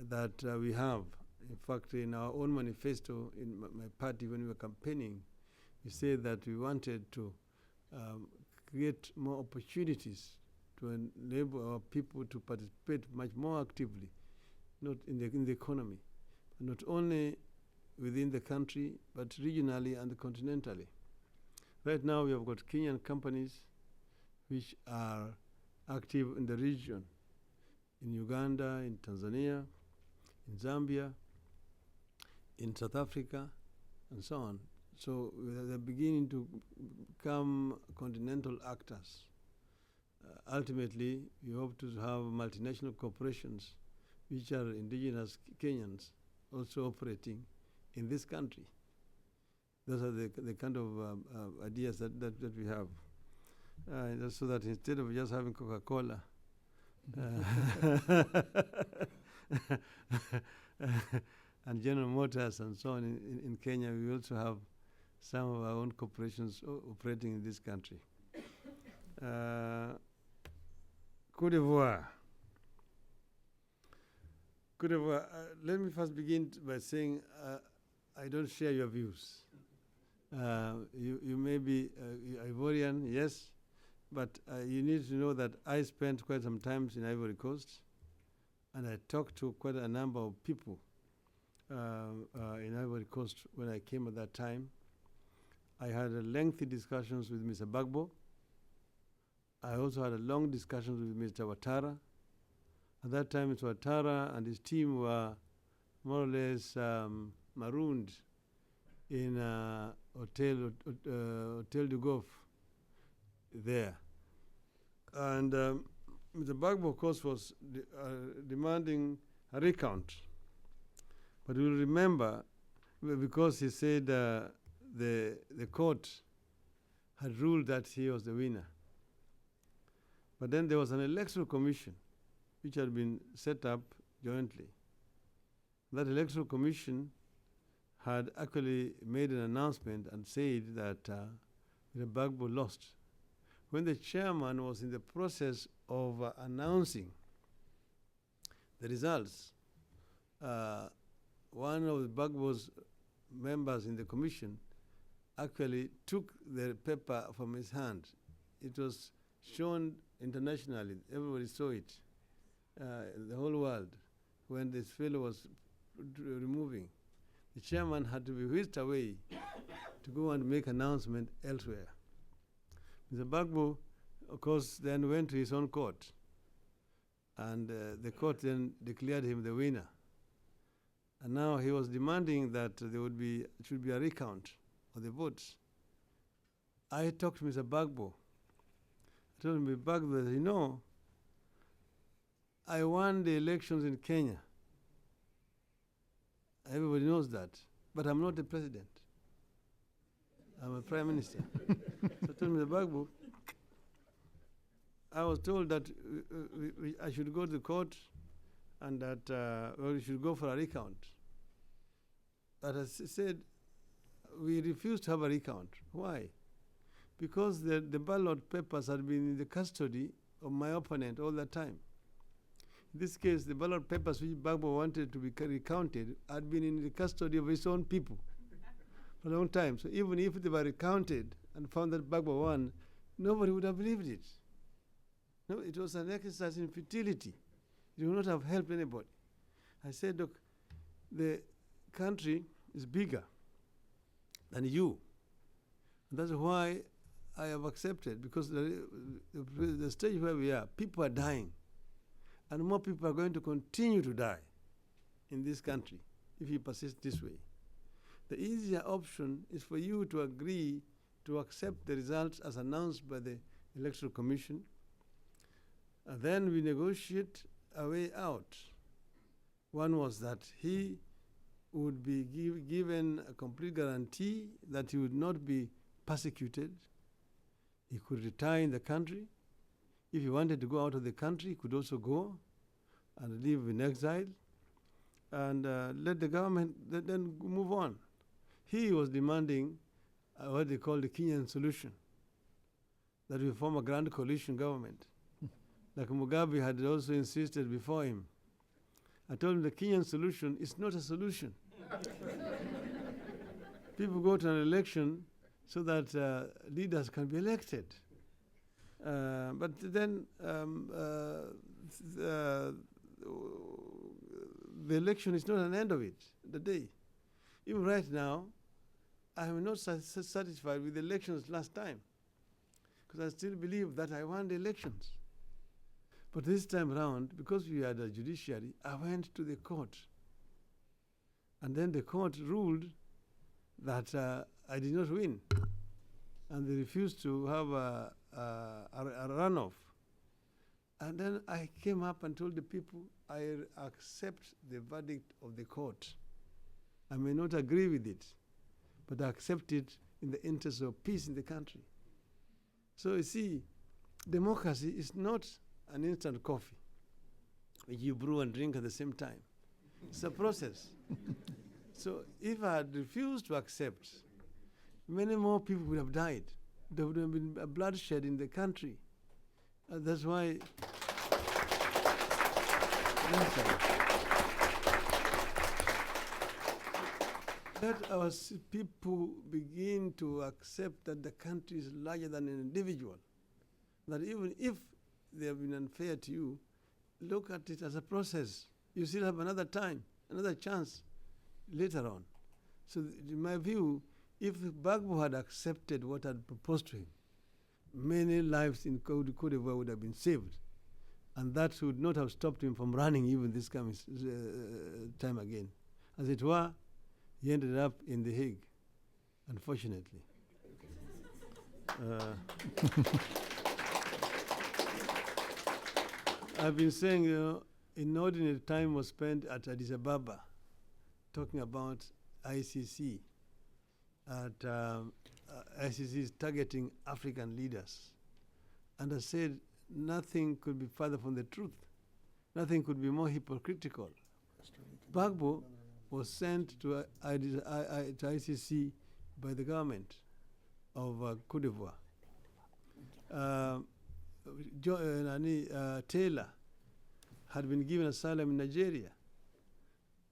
that we have. In fact, in our own manifesto in my party, when we were campaigning, we said that we wanted to create more opportunities to enable our people to participate much more actively, not in the economy, but not only within the country, but regionally and continentally. Right now, we have got Kenyan companies which are active in the region, in Uganda, in Tanzania, in Zambia, in South Africa, and so on. So they're beginning to become continental actors. Ultimately, we hope to have multinational corporations which are indigenous Kenyans also operating in this country. Those are the kind of ideas that we have. So that instead of just having Coca-Cola and General Motors and so on in Kenya, we also have some of our own corporations operating in this country. Cote d'Ivoire. Cote d'Ivoire, let me first begin by saying I don't share your views. You may be Ivorian, yes, but you need to know that I spent quite some time in Ivory Coast, and I talked to quite a number of people in Ivory Coast when I came at that time. I had lengthy discussions with Mr. Bagbo. I also had a long discussions with Mr. Ouattara. At that time, Mr. Ouattara and his team were more or less marooned in Hotel du Golf there. And Mr. Bagbo, of course, was demanding a recount. But you'll remember, because he said the court had ruled that he was the winner. But then there was an electoral commission which had been set up jointly. That electoral commission had actually made an announcement and said that the Bagbo lost. When the chairman was in the process of announcing the results, one of the Bagbo's members in the commission actually took the paper from his hand. It was shown internationally. Everybody saw it, the whole world, when this fellow was removing. The chairman had to be whisked away to go and make announcement elsewhere. Mr. Bagbo, of course, then went to his own court, and the court then declared him the winner. And now he was demanding that there should be a recount of the votes. I talked to Mr. Bagbo. I told him, Bagbo, that, you know, I won the elections in Kenya. Everybody knows that. But I'm not the president. I'm a prime minister. So I told Mr. Bagbo, I was told that I should go to the court and that we should go for a recount. But I said, we refused to have a recount. Why? Because the ballot papers had been in the custody of my opponent all the time. In this case, the ballot papers which Bagbo wanted to be recounted had been in the custody of his own people for a long time. So even if they were recounted and found that Bagbo won, nobody would have believed it. No, it was an exercise in futility. It would not have helped anybody. I said, look, the country is bigger than you. And that's why I have accepted, because the stage where we are, people are dying. And more people are going to continue to die in this country if you persist this way. The easier option is for you to agree to accept the results as announced by the Electoral Commission, and then we negotiate a way out. One was that he would be given a complete guarantee that he would not be persecuted. He could retire in the country. If he wanted to go out of the country, he could also go and live in exile and let the government then move on. He was demanding what they call the Kenyan solution, that we form a grand coalition government, like Mugabe had also insisted before him. I told him the Kenyan solution is not a solution. People go to an election so that leaders can be elected. But then the election is not an end of it, the day. Even right now, I am not satisfied with the elections last time, because I still believe that I won the elections. But this time around, because we had a judiciary, I went to the court. And then the court ruled that I did not win. And they refused to have a runoff. And then I came up and told the people, I accept the verdict of the court. I may not agree with it, but I accept it in the interest of peace in the country. So you see, democracy is not an instant coffee which you brew and drink at the same time. It's a process. So if I had refused to accept, many more people would have died. There would have been a bloodshed in the country. That's why let our people begin to accept that the country is larger than an individual. That even if they have been unfair to you, look at it as a process. You still have another time, another chance later on. So in my view, if Bagbo had accepted what I had proposed to him, many lives in Cote d'Ivoire would have been saved. And that would not have stopped him from running even this coming time again. As it were, he ended up in The Hague, unfortunately. I've been saying, inordinate time was spent at Addis Ababa talking about ICC. ICC is targeting African leaders. And I said, nothing could be further from the truth. Nothing could be more hypocritical. Bagbo was sent to ICC by the government of Cote d'Ivoire. Taylor had been given asylum in Nigeria.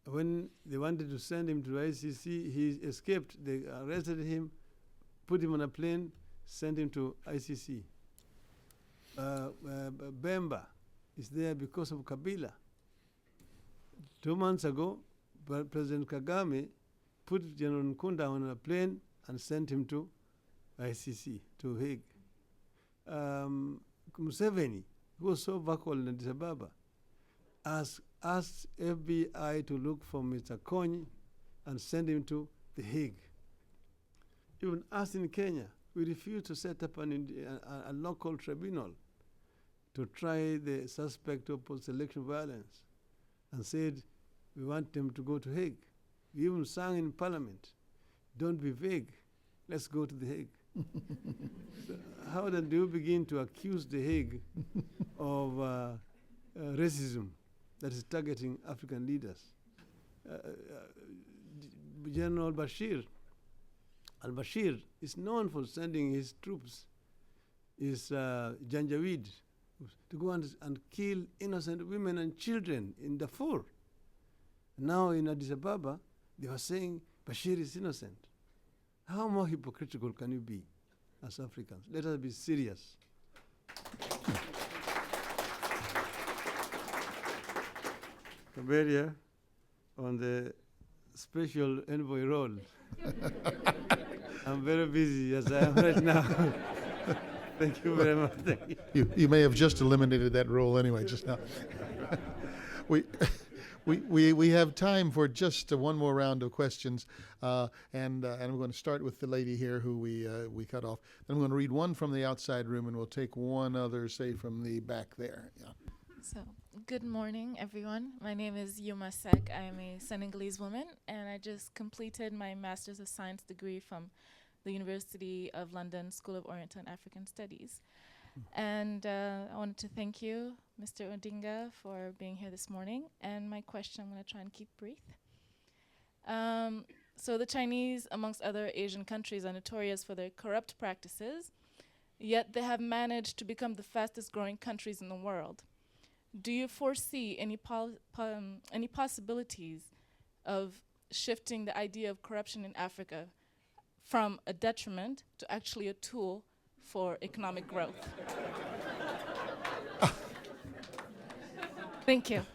When they wanted to send him to ICC, he escaped. They arrested him, put him on a plane, sent him to ICC. Bemba is there because of Kabila. 2 months ago, President Kagame put General Nkunda on a plane and sent him to ICC, to Hague. Museveni, who was so vocal in Addis Ababa, asked FBI to look for Mr. Kony and send him to The Hague. Even us in Kenya, we refused to set up a local tribunal to try the suspect of post-election violence and said, we want them to go to Hague. We even sang in Parliament, don't be vague, let's go to The Hague. So how then do you begin to accuse The Hague of racism that is targeting African leaders? General al-Bashir is known for sending his troops, his Janjaweed, to go and kill innocent women and children in Darfur. Now in Addis Ababa, they were saying Bashir is innocent. How more hypocritical can you be as Africans? Let us be serious. Kaberia, on the special envoy role. I'm very busy as I am right now. Thank you very much. Thank you. You may have just eliminated that role anyway just now. We have time for just one more round of questions, and I'm going to start with the lady here who we cut off. Then I'm going to read one from the outside room, and we'll take one other, say, from the back there. Yeah. So, good morning, everyone. My name is Yuma Sek. I am a Senegalese woman, and I just completed my Master's of Science degree from the University of London School of Oriental and African Studies. And I wanted to thank you, Mr. Odinga, for being here this morning. And my question, I'm going to try and keep brief. So the Chinese, amongst other Asian countries, are notorious for their corrupt practices, yet they have managed to become the fastest growing countries in the world. Do you foresee any possibilities of shifting the idea of corruption in Africa from a detriment to actually a tool for economic growth? Thank you.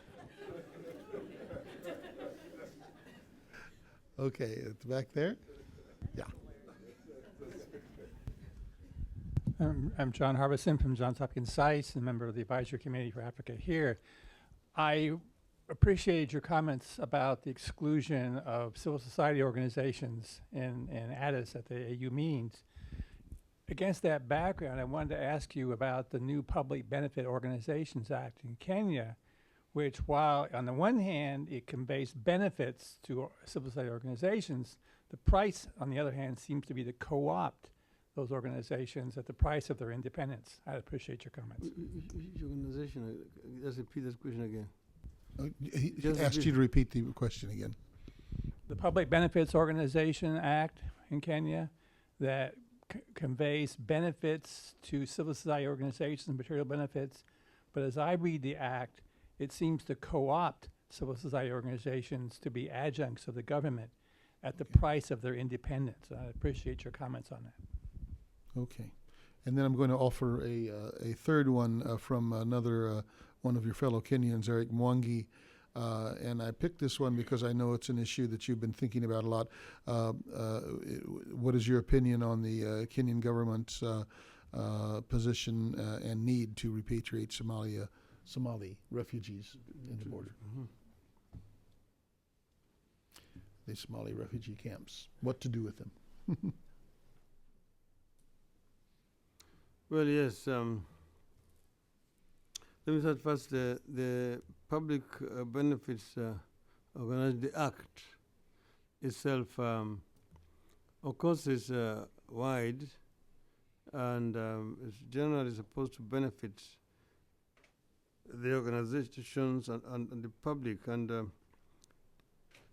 Okay, at the back there. Yeah. I'm John Harbison from Johns Hopkins SAIS, a member of the Advisory Committee for Africa here. I appreciate your comments about the exclusion of civil society organizations in Addis at the AU meetings. Against that background, I wanted to ask you about the new Public Benefit Organizations Act in Kenya, which, while on the one hand it conveys benefits to civil society organizations, the price, on the other hand, seems to be to co-opt those organizations at the price of their independence. I'd appreciate your comments. Which organization? Just repeat this question again. He Just asked repeat. you to repeat the question again. The Public Benefits Organization Act in Kenya that conveys benefits to civil society organizations, material benefits, but as I read the act, it seems to co-opt civil society organizations to be adjuncts of the government at the price of their independence. I appreciate your comments on that. Okay. And then I'm going to offer a third one from another one of your fellow Kenyans, Eric Mwangi. And I picked this one because I know it's an issue that you've been thinking about a lot. What is your opinion on the Kenyan government's position and need to repatriate Somali refugees in the border? The Somali refugee camps. What to do with them? Well, yes. Let me start first. The Public Benefits the Act itself, of course, is wide and it's generally supposed to benefit the organizations and the public. And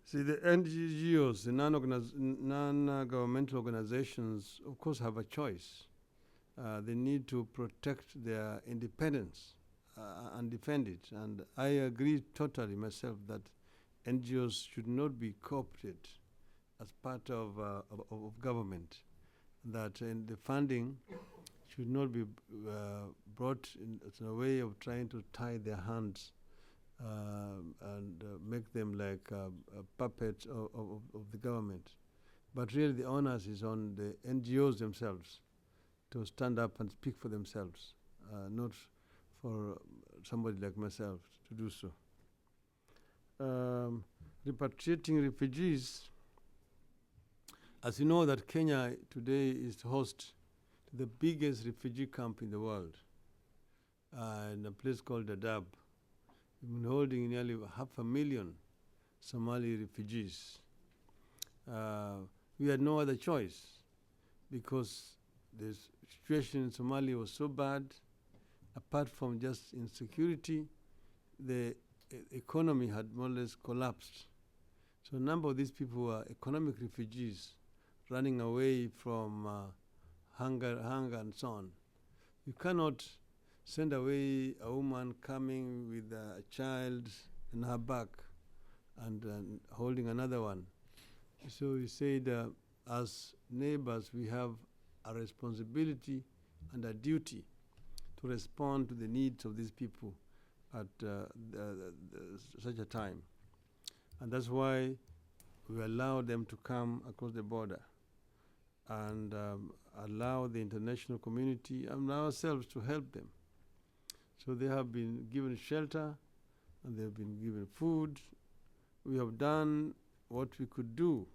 see, the NGOs, the non-governmental organizations, of course, have a choice. They need to protect their independence and defend it. And I agree totally myself that NGOs should not be co-opted as part of government, that in the funding should not be brought in a way of trying to tie their hands and make them like puppets of the government. But really the onus is on the NGOs themselves to stand up and speak for themselves, not for somebody like myself to do so. Repatriating refugees, as you know that Kenya today is host to the biggest refugee camp in the world, in a place called Dadaab. We've been holding nearly 500,000 Somali refugees. We had no other choice because the situation in Somalia was so bad. Apart from just insecurity, the economy had more or less collapsed. So a number of these people were economic refugees running away from hunger and so on. You cannot send away a woman coming with a child in her back and holding another one. So we said, as neighbors, we have a responsibility and a duty to respond to the needs of these people at such a time. And that's why we allow them to come across the border and allow the international community and ourselves to help them. So they have been given shelter and they have been given food. We have done what we could do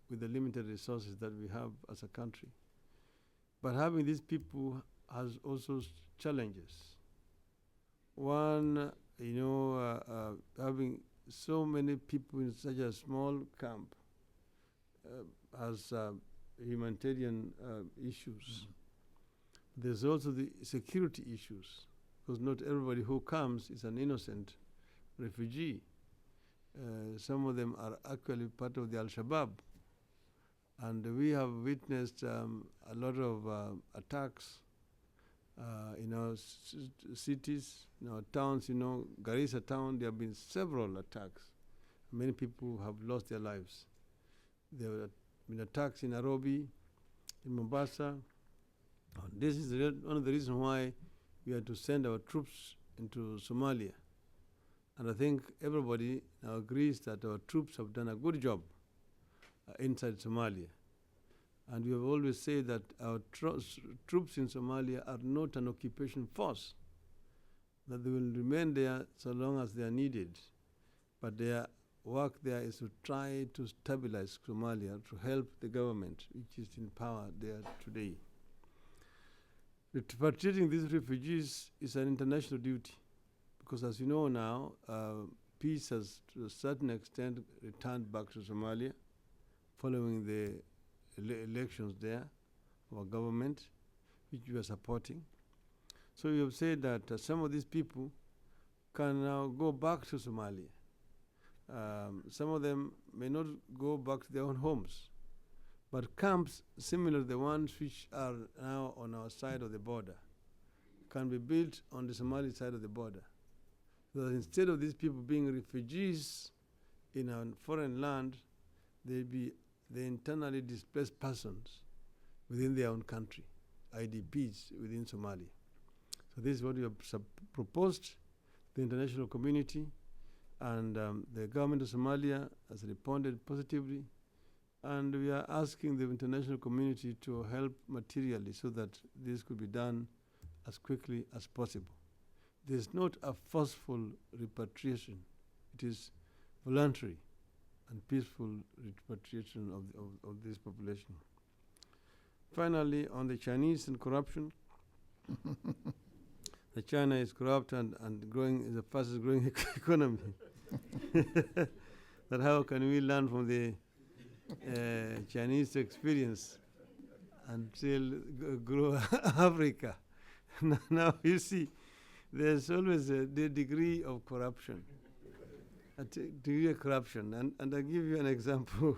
with the limited resources that we have as a country. But having these people has also challenges. One, having so many people in such a small camp has humanitarian issues. There's also the security issues, because not everybody who comes is an innocent refugee. Some of them are actually part of the Al-Shabaab And we have witnessed a lot of attacks in our cities, in our towns. Garissa town, there have been several attacks. Many people have lost their lives. There have been attacks in Nairobi, in Mombasa. This is one of the reasons why we had to send our troops into Somalia. And I think everybody now agrees that our troops have done a good job inside Somalia. And we have always said that our troops in Somalia are not an occupation force, that they will remain there so long as they are needed. But their work there is to try to stabilize Somalia, to help the government, which is in power there today. Repatriating these refugees is an international duty, because as you know now, peace has to a certain extent returned back to Somalia following the elections there, our government, which we are supporting. So we have said that some of these people can now go back to Somalia. Some of them may not go back to their own homes, but camps similar to the ones which are now on our side of the border can be built on the Somali side of the border. So that instead of these people being refugees in a foreign land, they be the internally displaced persons within their own country, IDPs within Somalia. So this is what we have proposed to the international community, and the government of Somalia has responded positively, and we are asking the international community to help materially so that this could be done as quickly as possible. There is not a forceful repatriation. It is voluntary and peaceful repatriation of this population. Finally, on the Chinese and corruption, the China is corrupt and growing, is the fastest growing economy. That how can we learn from the Chinese experience and still grow Africa? Now you see, there's always the degree of corruption. Degree of corruption, and I'll give you an example.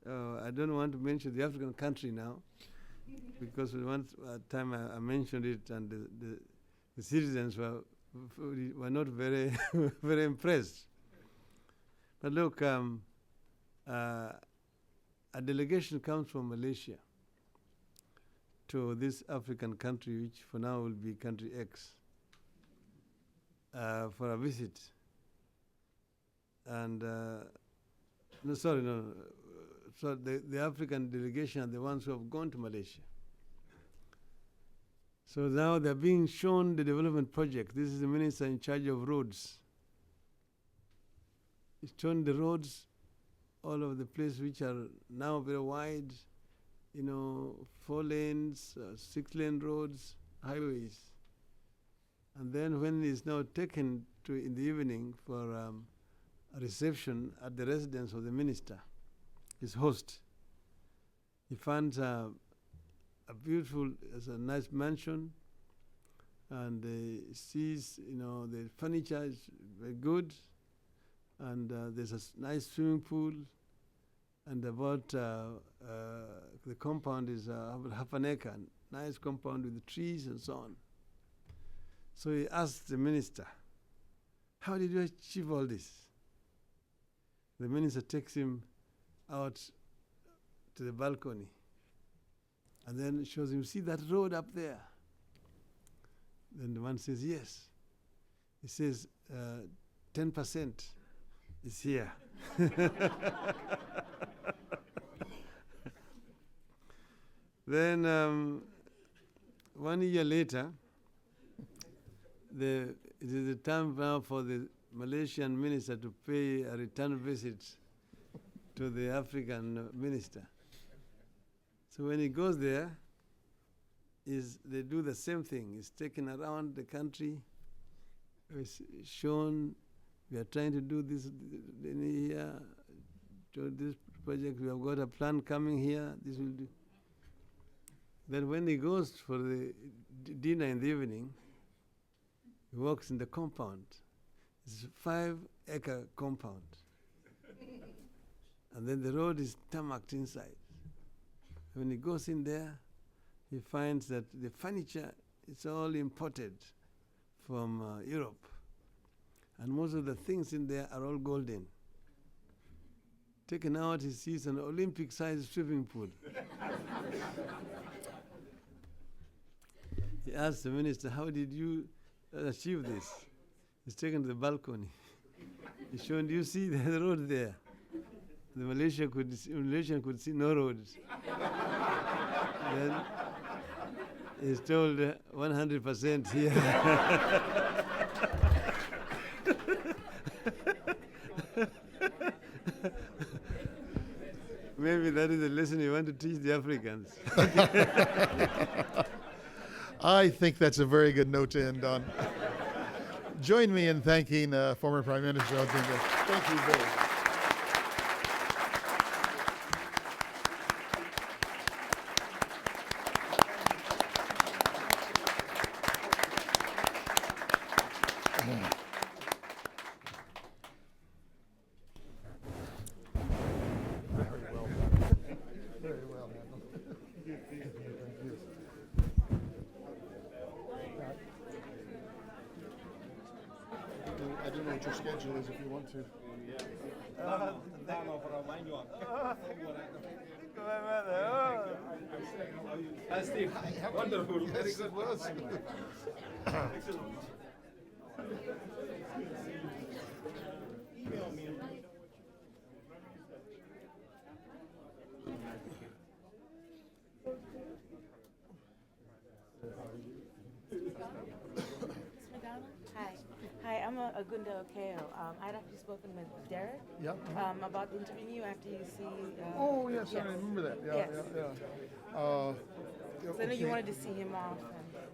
I don't want to mention the African country now, because one time I mentioned it, and the citizens were not very very impressed. But look, a delegation comes from Malaysia to this African country, which for now will be country X, for a visit. And so the African delegation are the ones who have gone to Malaysia. So now they're being shown the development project. This is the minister in charge of roads. He's shown the roads all over the place, which are now very wide, 4 lanes, 6-lane roads, highways. And then when he's now taken to in the evening for a reception at the residence of the minister, his host, he finds a beautiful, it's a nice mansion, and sees, the furniture is very good, and there's a nice swimming pool, and about the compound is half an acre, nice compound with the trees and so on. So he asks the minister, how did you achieve all this? The minister takes him out to the balcony and then shows him, see that road up there? Then the man says, yes. He says, 10% is here. Then 1 year later, it is the time now for the Malaysian minister to pay a return visit to the African minister. So when he goes there, they do the same thing. He's taken around the country, he's shown, we are trying to do this here, to this project, we have got a plan coming here, this will do. Then when he goes for the dinner in the evening, he walks in the compound. It's a 5-acre compound. And then the road is tarmacked inside. When he goes in there, he finds that the furniture is all imported from Europe. And most of the things in there are all golden. Taken out, he sees an Olympic-sized swimming pool. He asks the minister, how did you achieve this? He's taken to the balcony. He's shown, do you see the road there? The Malaysian could see no roads. Then he's told 100% here. Maybe that is the lesson you want to teach the Africans. I think that's a very good note to end on. Join me in thanking former Prime Minister Odinga. Thank you very much. Very well. I don't know what your schedule is if you want to. Steve, wonderful. Very good. Hi, I'm Agunda Okeo. I'd actually spoken with Derek Yeah. about interviewing you after you see. Oh, yes, I remember that. Yeah, Yes. yeah, yeah. So I know you wanted to see him off.